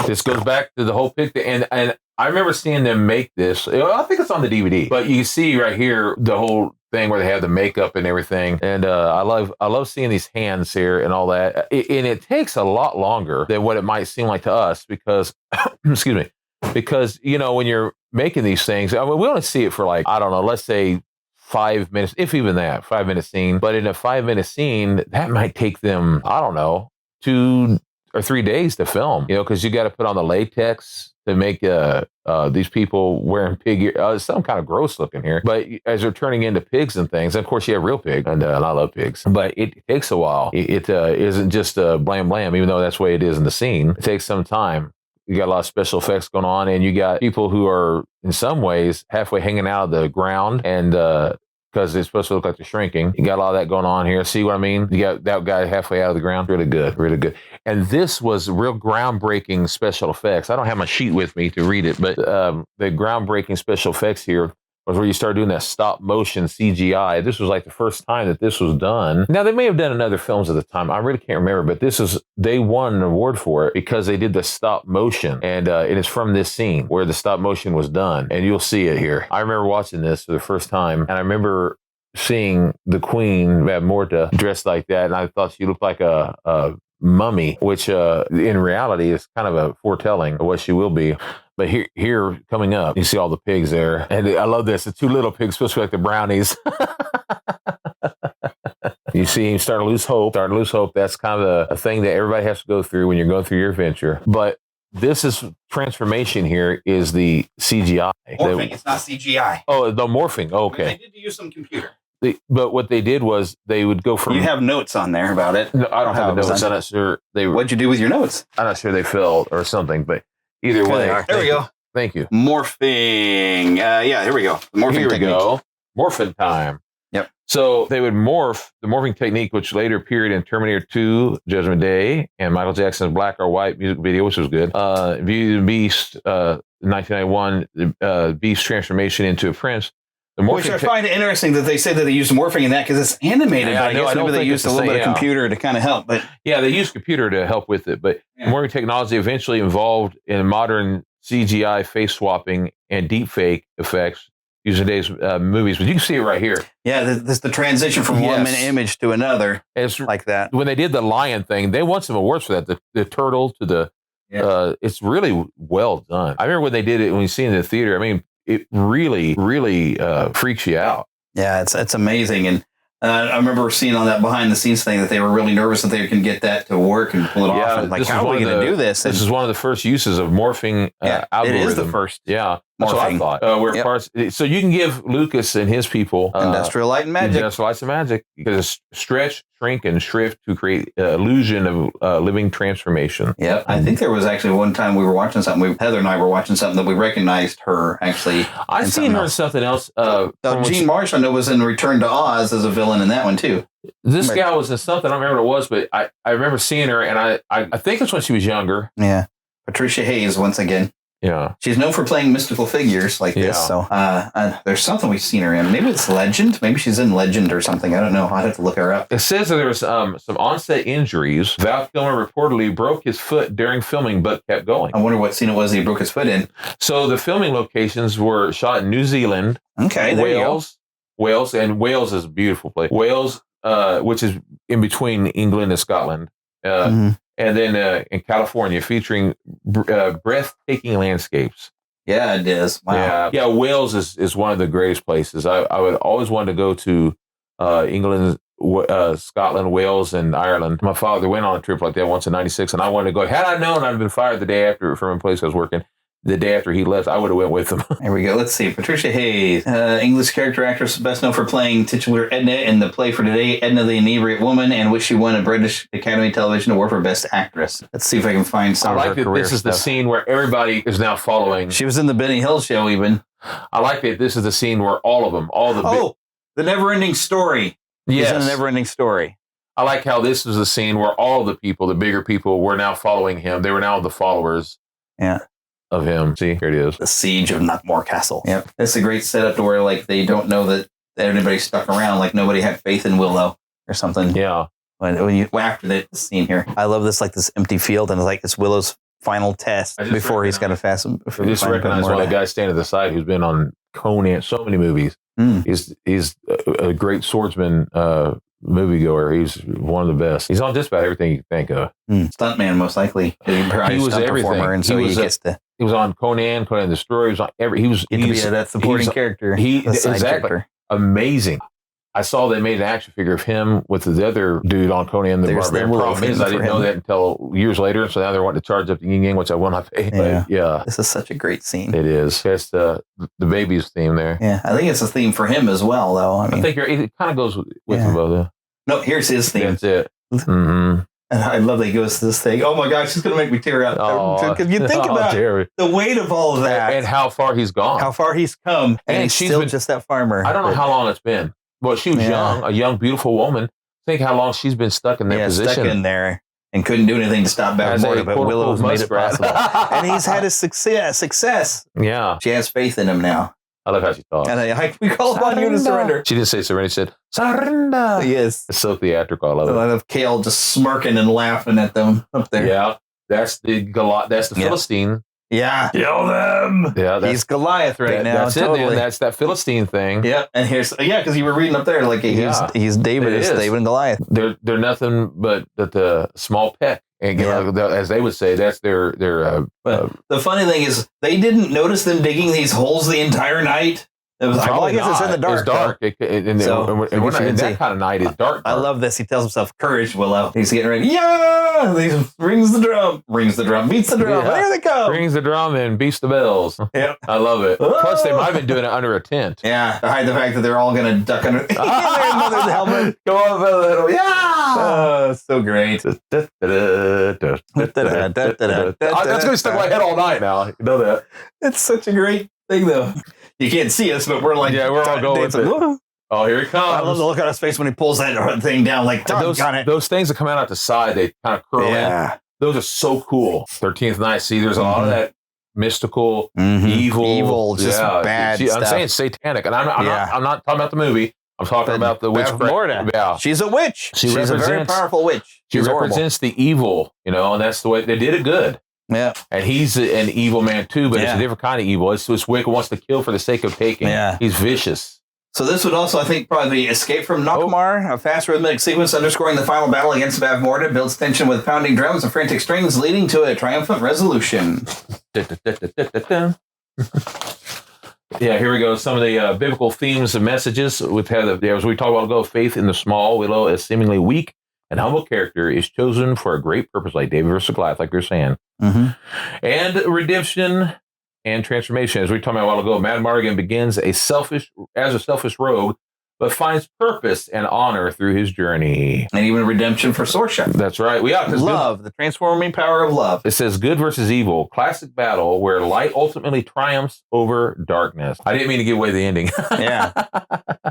This goes back to the whole pig thing. And I remember seeing them make this. I think it's on the DVD. But you see right here the whole thing where they have the makeup and everything. And I love seeing these hands here and all that. And it takes a lot longer than what it might seem like to us because, excuse me, because, when you're making these things, I mean, we only see it for like, I don't know, let's say 5 minutes, if even that, 5-minute scene. But in a 5-minute scene, that might take them, I don't know, 2 or 3 days to film, because you got to put on the latex to make these people wearing pig ear. Some kind of gross looking here. But as they're turning into pigs and things, and of course you have real pigs, and I love pigs. But it takes a while. It isn't just blam blam, even though that's the way it is in the scene. It takes some time. You got a lot of special effects going on, and you got people who are in some ways halfway hanging out of the ground, and because it's supposed to look like they're shrinking. You got a lot of that going on here. See what I mean? You got that guy halfway out of the ground. Really good, really good. And this was real groundbreaking special effects. I don't have my sheet with me to read it, but the groundbreaking special effects here was where you start doing that stop motion CGI. This was like the first time that this was done. Now, they may have done in other films at the time. I really can't remember, but they won an award for it because they did the stop motion. And it is from this scene where the stop motion was done. And you'll see it here. I remember watching this for the first time, and I remember seeing the Queen, Bev Morta, dressed like that. And I thought she looked like a mummy, which in reality is kind of a foretelling of what she will be. But here coming up, you see all the pigs there. And I love this. The 2 little pigs supposed to be like the brownies. You see him start to lose hope. That's kind of a thing that everybody has to go through when you're going through your adventure. But this is transformation here is the CGI. Morphing, it's not CGI. Oh, the morphing. Oh, okay. They did use some computer. But what they did was they would go from... You have notes on there about it. No, I don't have the notes. I'm not sure they were... What'd you do with your notes? I'm not sure they fell or something, but either way. There we go. Thank you. Morphing. Here we go. Morphing here we technique. Go. Morphing time. Yep. So they would morph the morphing technique, which later appeared in Terminator 2, Judgment Day, and Michael Jackson's Black or White music video, which was good. Beauty and the Beast, 1991, Beast's transformation into a prince. Which I find interesting that they say that they used morphing in that because it's animated. Yeah, I guess maybe they used a little bit of computer to kind of help. But yeah, they used computer to help with it. But morphing technology eventually involved in modern CGI face swapping and deepfake effects using today's movies. But you can see it right here. Yeah, this the transition from one image to another. It's like that. When they did the lion thing, they won some awards for that. The turtle to the it's really well done. I remember when they did it when you see it in the theater. I mean, it really, really freaks you out. Yeah, it's amazing. And I remember seeing on that behind the scenes thing that they were really nervous that they can get that to work and pull it off. And like, how are we going to do this? This is one of the first uses of morphing algorithm. It is the first. Yeah. That's what I thought. So you can give Lucas and his people Industrial Light and Magic. Industrial Lights and Magic. Because stretch, shrink, and shrift to create illusion of living transformation. Yeah. I think there was actually one time we were watching something. Heather and I were watching something that we recognized her actually. I seen her in something else. Gene Marsh, I know, was in Return to Oz as a villain in that one too. This gal was in something. I don't remember what it was, but I remember seeing her, and I think it's when she was younger. Yeah. Patricia Hayes, once again. Yeah. She's known for playing mystical figures like this. So there's something we've seen her in. Maybe it's Legend. Maybe she's in Legend or something. I don't know. I'd have to look her up. It says that there was some onset injuries. Val Kilmer reportedly broke his foot during filming, but kept going. I wonder what scene it was that he broke his foot in. So the filming locations were shot in New Zealand, Wales, and Wales is a beautiful place. Wales, which is in between England and Scotland. And then in California, featuring breathtaking landscapes. Yeah, it is. Wow. Yeah. Wales is one of the greatest places. I would always want to go to England, Scotland, Wales, and Ireland. My father went on a trip like that once in '96, and I wanted to go. Had I known I'd been fired the day after from a place I was working, the day after he left, I would have went with him. Here we go. Let's see. Patricia Hayes, English character actress, best known for playing titular Edna in the play for today, Edna the Inebriate Woman, and which she won a British Academy Television Award for Best Actress. Let's see if I can find some of her career this is stuff. the scene where everybody is now following. She was in the Benny Hill show even. I like that this is the scene where all of them, The Never-Ending Story. Yes. She's in The Never-Ending Story. I like how this is the scene where all the people, the bigger people, were now following him. They were now the followers. Yeah. Of him. See, here it is. The Siege of Knockmore Castle. Yep. That's a great setup to where like they don't know that anybody stuck around, like nobody had faith in Willow or something. Yeah. When you after the scene here. I love this this empty field and it's Willow's final test before he's got to fast. I just recognize one of the guys standing at the side who's been on Conan, so many movies. He's a great swordsman, moviegoer. He's one of the best. He's on just about everything you can think of. Stuntman, most likely. He was everything. And so he gets to. He was on Conan the Destroyer. He was on every. He was that supporting character. Exactly amazing. I saw they made an action figure of him with the other dude on Conan the Barbarian. Problem is, I didn't know that until years later. So now they're wanting to charge up the yin yang, which I will not pay. Yeah, this is such a great scene. It is. That's the baby's theme there. Yeah, I think it's a theme for him as well, though. I think it kind of goes with him both. No, here's his theme. That's it. Mm-hmm. And I love that he goes to this thing. Oh my gosh, it's going to make me tear up. Because you think about the weight of all of that. And how far he's gone. How far he's come. And he's still just that farmer. I don't know how long it's been. Well, she was young, a young, beautiful woman. Think how long she's been stuck in that position. Stuck in there and couldn't do anything to stop Bavmorda, but Willow's made it possible. And he's had his success. Yeah. She has faith in him now. I love how she talks. And we call upon you to surrender. She didn't say surrender. She said, surrender. Yes. It's so theatrical. I love it. I love Kale just smirking and laughing at them up there. Yeah. That's the Philistine. Yeah. Kill them. Yeah. He's Goliath now. That's it, man. That's that Philistine thing. Yeah. And here's, because you were reading up there, he's David. It's David and Goliath. They're nothing but the small peck. And as they would say, that's their. But the funny thing is, they didn't notice them digging these holes the entire night. It was I guess it's in the dark. It's dark. And that kind of night is dark. I love this. He tells himself, "Courage, Willow." He's getting ready. Yeah, he rings the drum, beats the drum. There they go. Rings the drum and beats the bells. Yep, I love it. Plus, they might have been doing it under a tent. Yeah, to hide the fact that they're all going to duck under. Mother's helmet. Go on, little. Yeah, so great. That's going to stick in my head all night now. You know that. It's such a great thing, though. You can't see us, but we're we're all going with it. Oh, here it comes. I love the look on his face when he pulls that thing down. Those things that come out the side, they kind of curl in. Those are so cool. 13th Night. See, there's a lot of that mystical, evil, just bad stuff. I'm saying satanic, and I'm not talking about the movie. I'm talking about the witchcraft. Yeah, she's a witch. She's a very powerful witch. She represents the evil, and that's the way they did it good. Yeah, and he's an evil man too, but it's a different kind of evil. It's wicked, wants to kill for the sake of taking. Yeah, he's vicious. So this would also, I think, probably be Escape from Knockmar, a fast rhythmic sequence underscoring the final battle against Bavmorda, builds tension with pounding drums and frantic strings, leading to a triumphant resolution. Yeah, here we go. Some of the biblical themes and messages. We've had, as we talked about ago, faith in the small. Willow is seemingly weak and humble character is chosen for a great purpose, like David versus Goliath, like you're saying. Mm-hmm. And redemption and transformation. As we talked about a while ago, Mad Mardigan begins as a selfish rogue, but finds purpose and honor through his journey. And even redemption for Sorsha. That's right. Love, the transforming power of love. It says good versus evil, classic battle where light ultimately triumphs over darkness. I didn't mean to give away the ending. Yeah.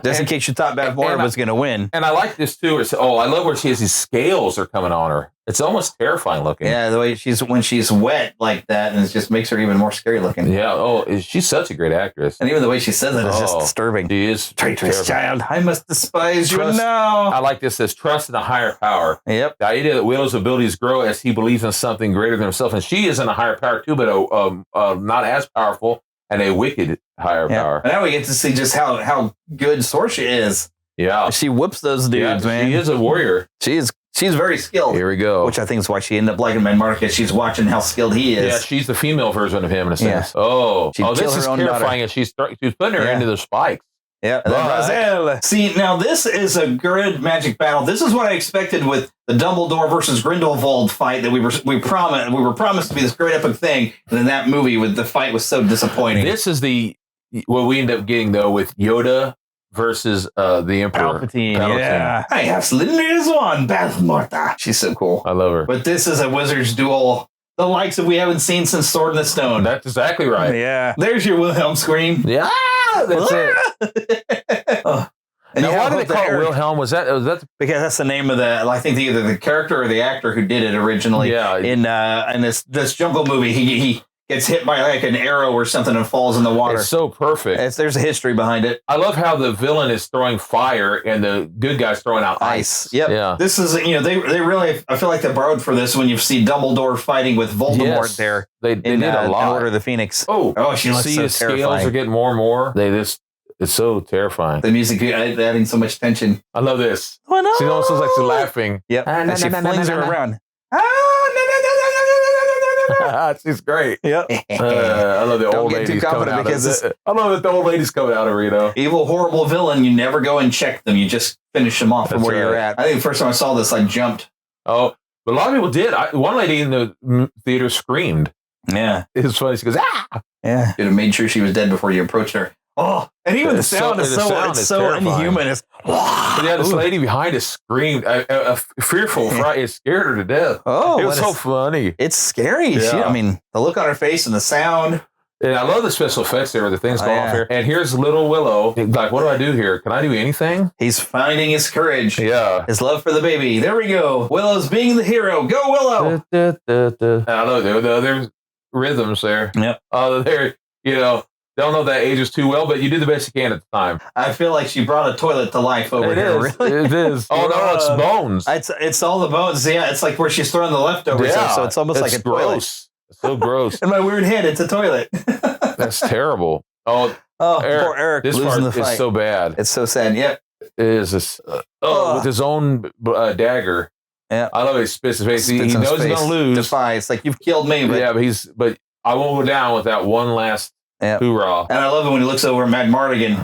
Just in case you thought Bavmorda was going to win. And I like this too. I love where she has these scales are coming on her. It's almost terrifying looking. Yeah, the way when she's wet like that, and it just makes her even more scary looking. Yeah. She's such a great actress. And even the way she says it is just disturbing. She is traitorous child. I must despise you now. I like this. Says trust in a higher power. Yep. The idea that Willow's abilities grow as he believes in something greater than himself, and she is in a higher power too, but not as powerful and a wicked higher power. And now we get to see just how good Sorsha is. Yeah. She whoops those dudes, man. She is a warrior. She is She's very skilled. Here we go. Which I think is why she ended up liking Marcus. She's watching how skilled he is. Yeah, she's the female version of him in a sense. Yeah. Oh, this is terrifying. Daughter. As she's putting her into the spikes. Yeah. See, now this is a good magic battle. This is what I expected with the Dumbledore versus Grindelwald fight that we were promised to be this great epic thing. And then that movie with the fight was so disappointing. This is what we end up getting though with Yoda versus the Emperor. Palpatine. Yeah. I have Slytherin's one, Bathmorta. She's so cool. I love her. But this is a wizard's duel. The likes that we haven't seen since Sword in the Stone. That's exactly right. Yeah. There's your Wilhelm scream. Yeah. That's it. And now, why did they call it Wilhelm? Was that because that's the name of I think either the character or the actor who did it originally. Yeah. In this Jungle movie, he gets hit by like an arrow or something and falls in the water. It's so perfect. There's a history behind it. I love how the villain is throwing fire and the good guy's throwing out ice. Yep. Yeah. This is, they really, I feel like they borrowed for this when you see Dumbledore fighting with Voldemort there. They did a lot. In Order of the Phoenix. Oh, she looks so the terrifying. scales are getting more and more. It's so terrifying. The music adding so much tension. I love this. Oh, no. She almost looks like she's laughing. Yep. And she flings her around. She's great. Yep. I love the old ladies coming out. I love that the old ladies coming out of Reno. Evil, horrible villain. You never go and check them. You just finish them off from where you're at. I think the first time I saw this, I jumped. Oh, but a lot of people did. One lady in the theater screamed. Yeah. It was funny. She goes, ah! Yeah. You'd have made sure she was dead before you approached her. Oh, and even the sound is so inhuman. It's, yeah, this lady behind us screamed, a fearful fright. It scared her to death. Oh, it was so funny. It's scary. Yeah. The look on her face and the sound. And I love the special effects there, the things going off here. And here's little Willow. Like, what do I do here? Can I do anything? He's finding his courage. Yeah. His love for the baby. There we go. Willow's being the hero. Go, Willow. I love there's rhythms there. Yep. There, don't know that ages too well, but you did the best you can at the time. I feel like she brought a toilet to life over here. Really? It is. Oh, no, it's bones. It's all the bones. Yeah, it's like where she's throwing the leftovers. Yeah, so it's almost like a gross. Toilet. It's so gross. In my weird head, it's a toilet. That's terrible. Oh, poor Eric. This part is so bad. It's so sad. Yep. It is. With his own dagger. Yeah. I love it. He spits his face. He knows he's going to lose. Defies. Like, you've killed me. But but I won't go down with that one last hoorah. And I love it when he looks over at Matt Mardigan.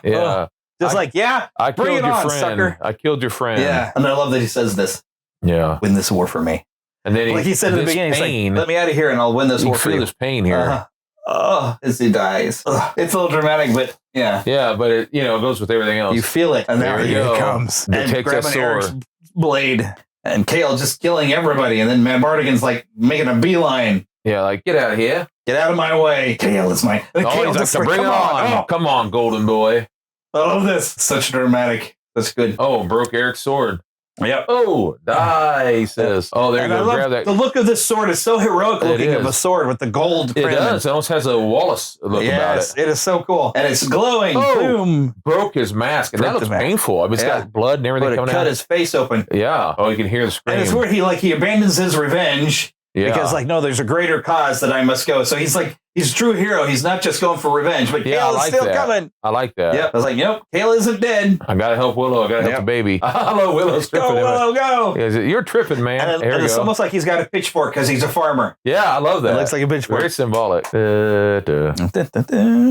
Yeah. Just I killed your friend. Sucker. I killed your friend. Yeah. And I love that he says this. Yeah. Win this war for me. And then he said in the beginning, he's like, let me out of here and I'll win this war for you. You feel this pain here. As he dies. It's a little dramatic, but yeah. Yeah, but it goes with everything else. You feel it. And there he comes. And takes grabbing Eric's blade. And Kale just killing everybody. And then Matt Mardigan's like making a beeline. Yeah, like, get out of here. Get out of my way. Kale is my... Bring it on. Come on, golden boy. I love this. Such dramatic. That's good. Oh, broke Eric's sword. Yep. Oh, die, he says. Oh, there you go. Grab that. The look of this sword is so heroic looking of a sword with the gold print. It does. It almost has a Wallace look about it. It is so cool. And it's glowing. Oh, boom. Broke his mask. And that looks painful. I mean, it's got blood and everything coming out. Cut his face open. Yeah. Oh, you can hear the scream. And it's where he abandons his revenge. Yeah. Because no, there's a greater cause that I must go. So he's a true hero. He's not just going for revenge, but Kale is still coming. I like that. Yep. I was like, nope, Kale isn't dead. I gotta help Willow. I gotta help the baby. Hello, Willow's tripping. Go, Willow, go. You're tripping, man. And it's almost like he's got a pitchfork because he's a farmer. Yeah, I love that. It looks like a pitchfork. Very symbolic.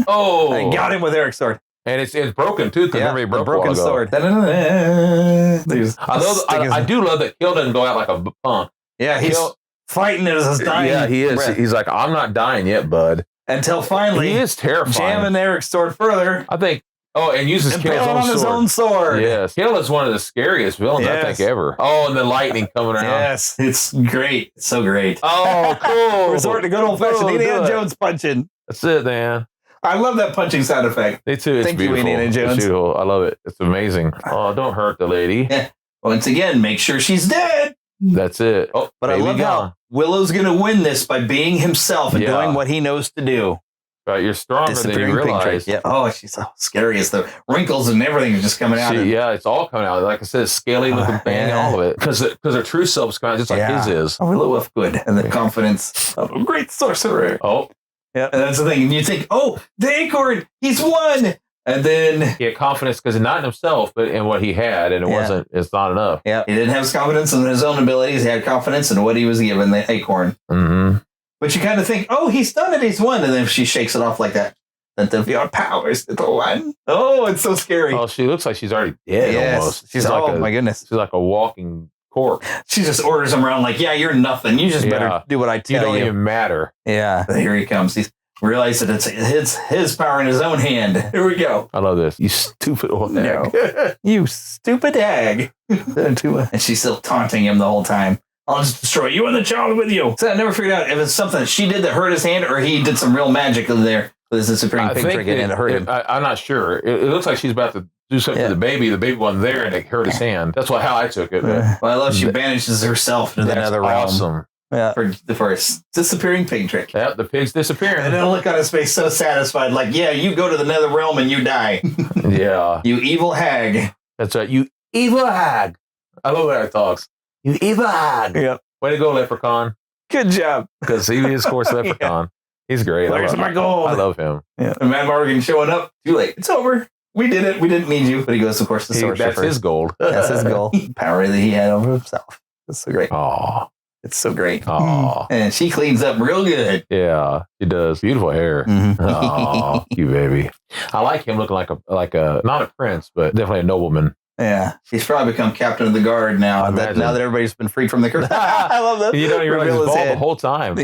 Oh, I got him with Eric's sword. And it's broken too, because remember he broke broken sword. I do love that Kale doesn't go out like a punk. Yeah, he's fighting it as he's dying. Yeah, he is. Breath. He's like, I'm not dying yet, bud. Until finally, he is terrifying. Jamming Eric's sword further. I think. Oh, and uses Kale's his own sword. Yes, Kale is one of the scariest villains I think ever. Oh, and the lightning coming around. Yes, it's great. It's so great. Oh, cool. Resort to good old fashioned Indiana Jones punching. That's it, man. I love that punching sound effect. Me too. It's Thank beautiful. you, Indiana Jones. It's beautiful. I love it. It's amazing. Oh, don't hurt the lady. Yeah. Once again, make sure she's dead. That's it. Oh, but I love how Willow's going to win this by being himself and doing what he knows to do. Right, you're stronger than you realize. Yeah. Oh, she's so scary as the wrinkles and everything are just coming out. Yeah, it's all coming out. Like I said, scaly looking thing, all of it. Because her true self's coming out just like his is. Oh, Willow good. And the confidence of a great sorcerer. Oh. Yeah. And that's the thing. And you think, oh, the acorn, he's won. And then he had confidence because not in himself, but in what he had, and it's not enough. Yeah, he didn't have confidence in his own abilities. He had confidence in what he was given, the acorn. Mm-hmm. But you kind of think, oh, he's done it, he's won. And then she shakes it off like that. That your powers, the one. Oh, it's so scary. Oh, she looks like she's already dead almost. She's my goodness. She's like a walking corpse. She just orders him around like, yeah, you're nothing. You just better do what I tell you. You don't even matter. Yeah. But here he comes. He's realized that it's his power in his own hand. Here we go. I love this. You stupid old hag. You stupid hag. And she's still taunting him the whole time. I'll just destroy you and the child with you. So I never figured out if it's something that she did that hurt his hand or he did some real magic in there. This is a supreme pig trick and it hurt him. I'm not sure. It looks like she's about to do something to the baby. The baby wasn't there and it hurt his hand. That's how I took it. Well, I love she banishes herself to another realm. Awesome. Yeah. For a disappearing pig trick. Yep, the pig's disappearing. And then look on his face so satisfied, like, yeah, you go to the nether realm and you die. Yeah. You evil hag. That's right. You evil hag. I love how it talks. You evil hag. Yep. Way to go, Leprechaun. Good job. Because he is, of course, Leprechaun. He's great. Where's my gold? I love him. Yeah. And Matt Morgan showing up. Too late. It's over. We did it. We didn't need you. But he goes, of course, the sorcerer. That's his gold. That's his goal. Power that he had over himself. It's so great. Aww. It's so great. Aww. And she cleans up real good. Yeah, she does. Beautiful hair. Mm-hmm. Aww, you baby. I like him looking like a not a prince, but definitely a nobleman. Yeah, he's probably become captain of the guard now. Now that everybody's been freed from the curse. I love that. You don't even realize he's bald the whole time.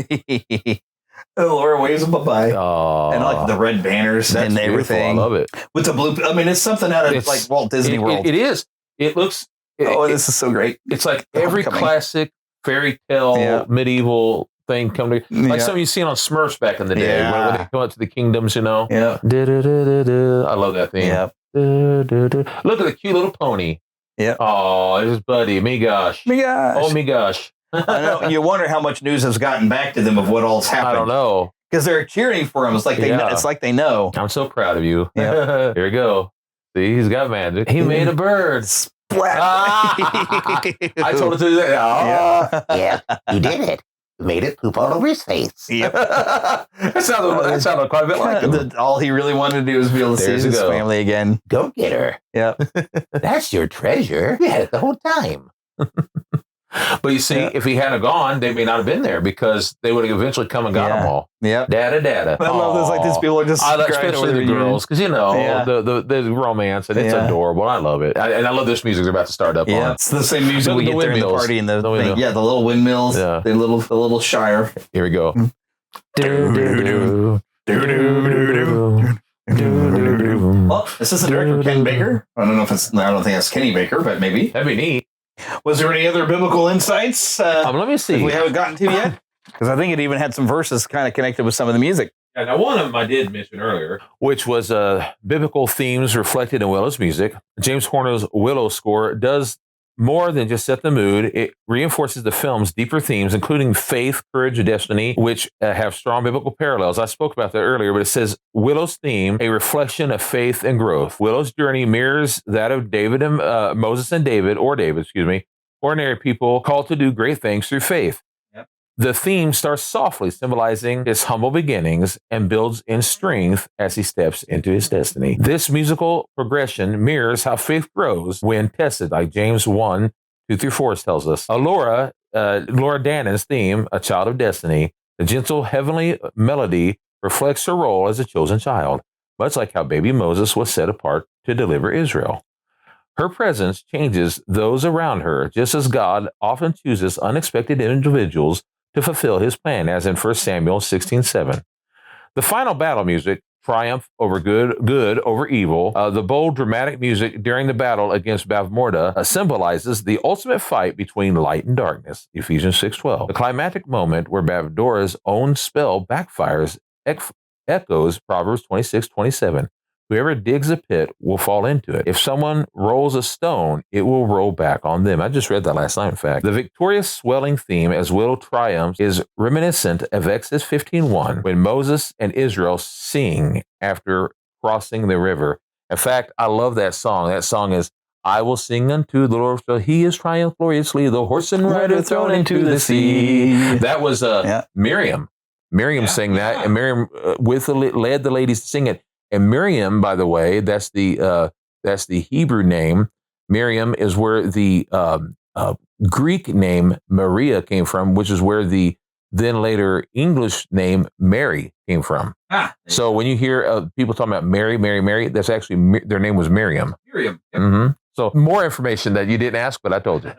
Laura waves him bye-bye. Oh. And I like the red banners and everything. I love it. With the blue, I mean, it's something out of like Walt Disney World. It is. It looks. This is so great. It's like every classic fairy tale, medieval thing come together. Like something you seen on Smurfs back in the day, when they go out to the kingdoms, you know? Yeah. I love that theme. Yeah. Look at the cute little pony. Yeah. Oh, it's Buddy. Me gosh. Me gosh. Oh, me gosh. I know. You wonder how much news has gotten back to them of what all's happened. I don't know. Because they're cheering for him. It's like they know. It's like they know. I'm so proud of you. Yeah. Here we go. See, he's got magic. He made a bird. Splat. I told him to do that. Oh. Yeah, you did it. You made it poop all over his face. Yep. that sounded quite a bit like him. All he really wanted to do was be able to see his family again. Go get her. Yeah. That's your treasure. You had it the whole time. But you see, if he hadn't gone, they may not have been there because they would have eventually come and got them all. Yeah. Dada. I love this. Like these people are just especially the girls, because the romance and it's adorable. I love it, and I love this music they're about to start up on. It's the same music we get during the party and the thing. Yeah, the little windmills. Yeah. The little Shire. Here we go. Well, this is the director Ken Baker. I don't think that's Kenny Baker, but maybe that'd be neat. Was there any other biblical insights? Let me see. We haven't gotten to yet, because I think it even had some verses kind of connected with some of the music. Yeah, now one of them I did mention earlier, which was biblical themes reflected in Willow's music. James Horner's Willow score does more than just set the mood. It reinforces the film's deeper themes, including faith, courage, and destiny, which have strong biblical parallels. I spoke about that earlier, but it says Willow's theme, a reflection of faith and growth. Willow's journey mirrors that of Moses and David, ordinary people called to do great things through faith. Yep. The theme starts softly, symbolizing his humble beginnings, and builds in strength as he steps into his destiny. This musical progression mirrors how faith grows when tested, like James 1:2-4 tells us. Laura Dannon's theme, A Child of Destiny, the gentle heavenly melody reflects her role as a chosen child, much like how baby Moses was set apart to deliver Israel. Her presence changes those around her, just as God often chooses unexpected individuals to fulfill his plan, as in 1 Samuel 16:7. The final battle music, triumph over good over evil, the bold dramatic music during the battle against Bavmorda symbolizes the ultimate fight between light and darkness, Ephesians 6:12. The climactic moment where Bavdora's own spell backfires echoes Proverbs 26:27. Whoever digs a pit will fall into it. If someone rolls a stone, it will roll back on them. I just read that last night, in fact. The victorious swelling theme as Willow triumphs is reminiscent of Exodus 15:1, when Moses and Israel sing after crossing the river. In fact, I love that song. That song is, I will sing unto the Lord, for he is triumphed gloriously, the horse and rider thrown into the sea. That was Miriam. Miriam sang that, and Miriam led the ladies to sing it. And Miriam, by the way, that's the Hebrew name. Miriam is where the Greek name Maria came from, which is where the then later English name Mary came from. So when you hear people talking about Mary, that's actually their name was Miriam. Miriam. Yep. Mm-hmm. So more information that you didn't ask, but I told you.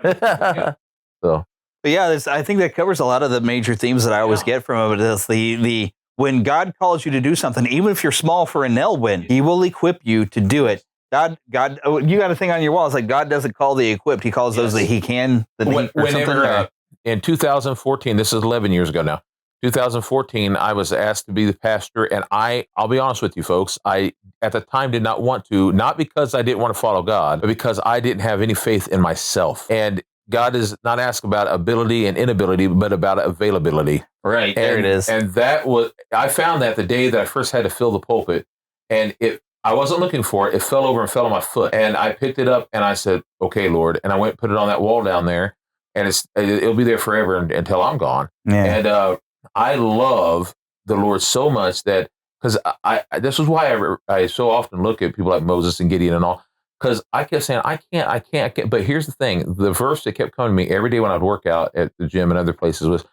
So, but yeah, I think that covers a lot of the major themes that I always get from it. Is the when God calls you to do something, even if you're small for an Elwyn, He will equip you to do it. God, you got a thing on your wall. It's like God doesn't call the equipped; He calls those that He can. Whenever in 2014, this is 11 years ago now. 2014, I was asked to be the pastor, and I'll be honest with you, folks. I at the time did not want to, not because I didn't want to follow God, but because I didn't have any faith in myself. And God is not asking about ability and inability, but about availability. Right, there it is. And I found that the day that I first had to fill the pulpit, and I wasn't looking for it. It fell over and fell on my foot, and I picked it up and I said, "Okay, Lord," and I went and put it on that wall down there, and it'll be there forever until I'm gone. Yeah. And I love the Lord so much that because this is why I so often look at people like Moses and Gideon and all. Because I kept saying, I can't. But here's the thing. The verse that kept coming to me every day when I'd work out at the gym and other places was,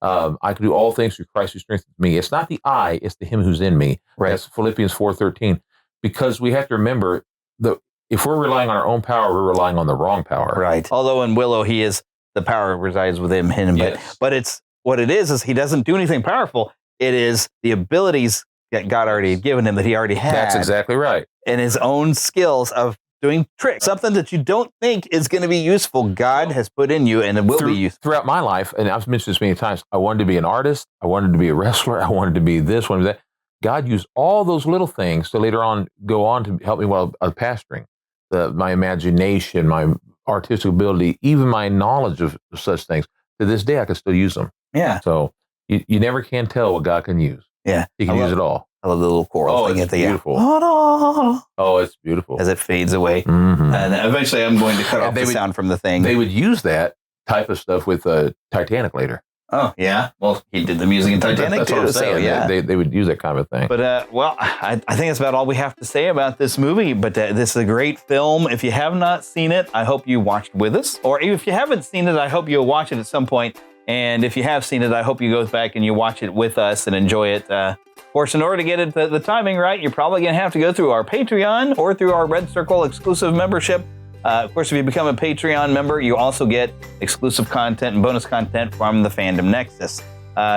I can do all things through Christ who strengthens me. It's not the I, it's the Him who's in me. Right. That's Philippians 4:13. Because we have to remember that if we're relying on our own power, we're relying on the wrong power. Right. Although in Willow, the power resides within him. Yes. But it's what it is he doesn't do anything powerful. It is the abilities that God already had given him that he already had. That's exactly right. And his own skills of doing tricks, something that you don't think is going to be useful, God has put in you, and it will be useful. Throughout my life, and I've mentioned this many times, I wanted to be an artist, I wanted to be a wrestler, I wanted to be this, wanted to be that. God used all those little things to later on go on to help me while I was pastoring. My imagination, my artistic ability, even my knowledge of such things. To this day, I can still use them. Yeah. So you never can tell what God can use. Yeah. He can use it all. I love the little choral thing at the end. Beautiful. Oh, it's beautiful. As it fades away. Mm-hmm. And eventually I'm going to cut off the sound from the thing. They would use that type of stuff with Titanic later. Oh, yeah. Well, he did the music in Titanic too. So, yeah. They would use that kind of thing. But, I think that's about all we have to say about this movie. But this is a great film. If you have not seen it, I hope you watched with us. Or if you haven't seen it, I hope you'll watch it at some point. And if you have seen it, I hope you go back and you watch it with us and enjoy it. Of course, in order to get it the timing right, you're probably going to have to go through our Patreon or through our Red Circle exclusive membership. Of course, if you become a Patreon member, you also get exclusive content and bonus content from the Fandom Nexus.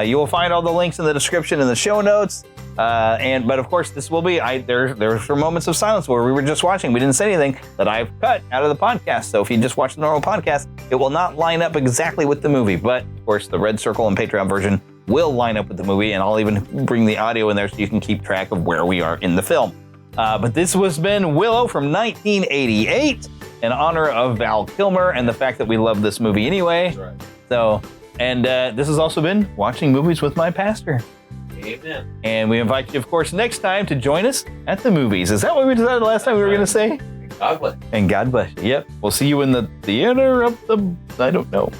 You will find all the links in the description and the show notes. But of course, this will be, there's moments of silence where we were just watching. We didn't say anything that I've cut out of the podcast. So if you just watch the normal podcast, it will not line up exactly with the movie. But of course, the Red Circle and Patreon version will line up with the movie. And I'll even bring the audio in there so you can keep track of where we are in the film. But this has been Willow from 1988 in honor of Val Kilmer and the fact that we love this movie anyway. That's right. So, and this has also been Watching Movies with My Pastor. Amen. And we invite you, of course, next time to join us at the movies. Is that what we decided last time we were going to say? God bless. And God bless you. Yep. We'll see you in the theater of the, I don't know.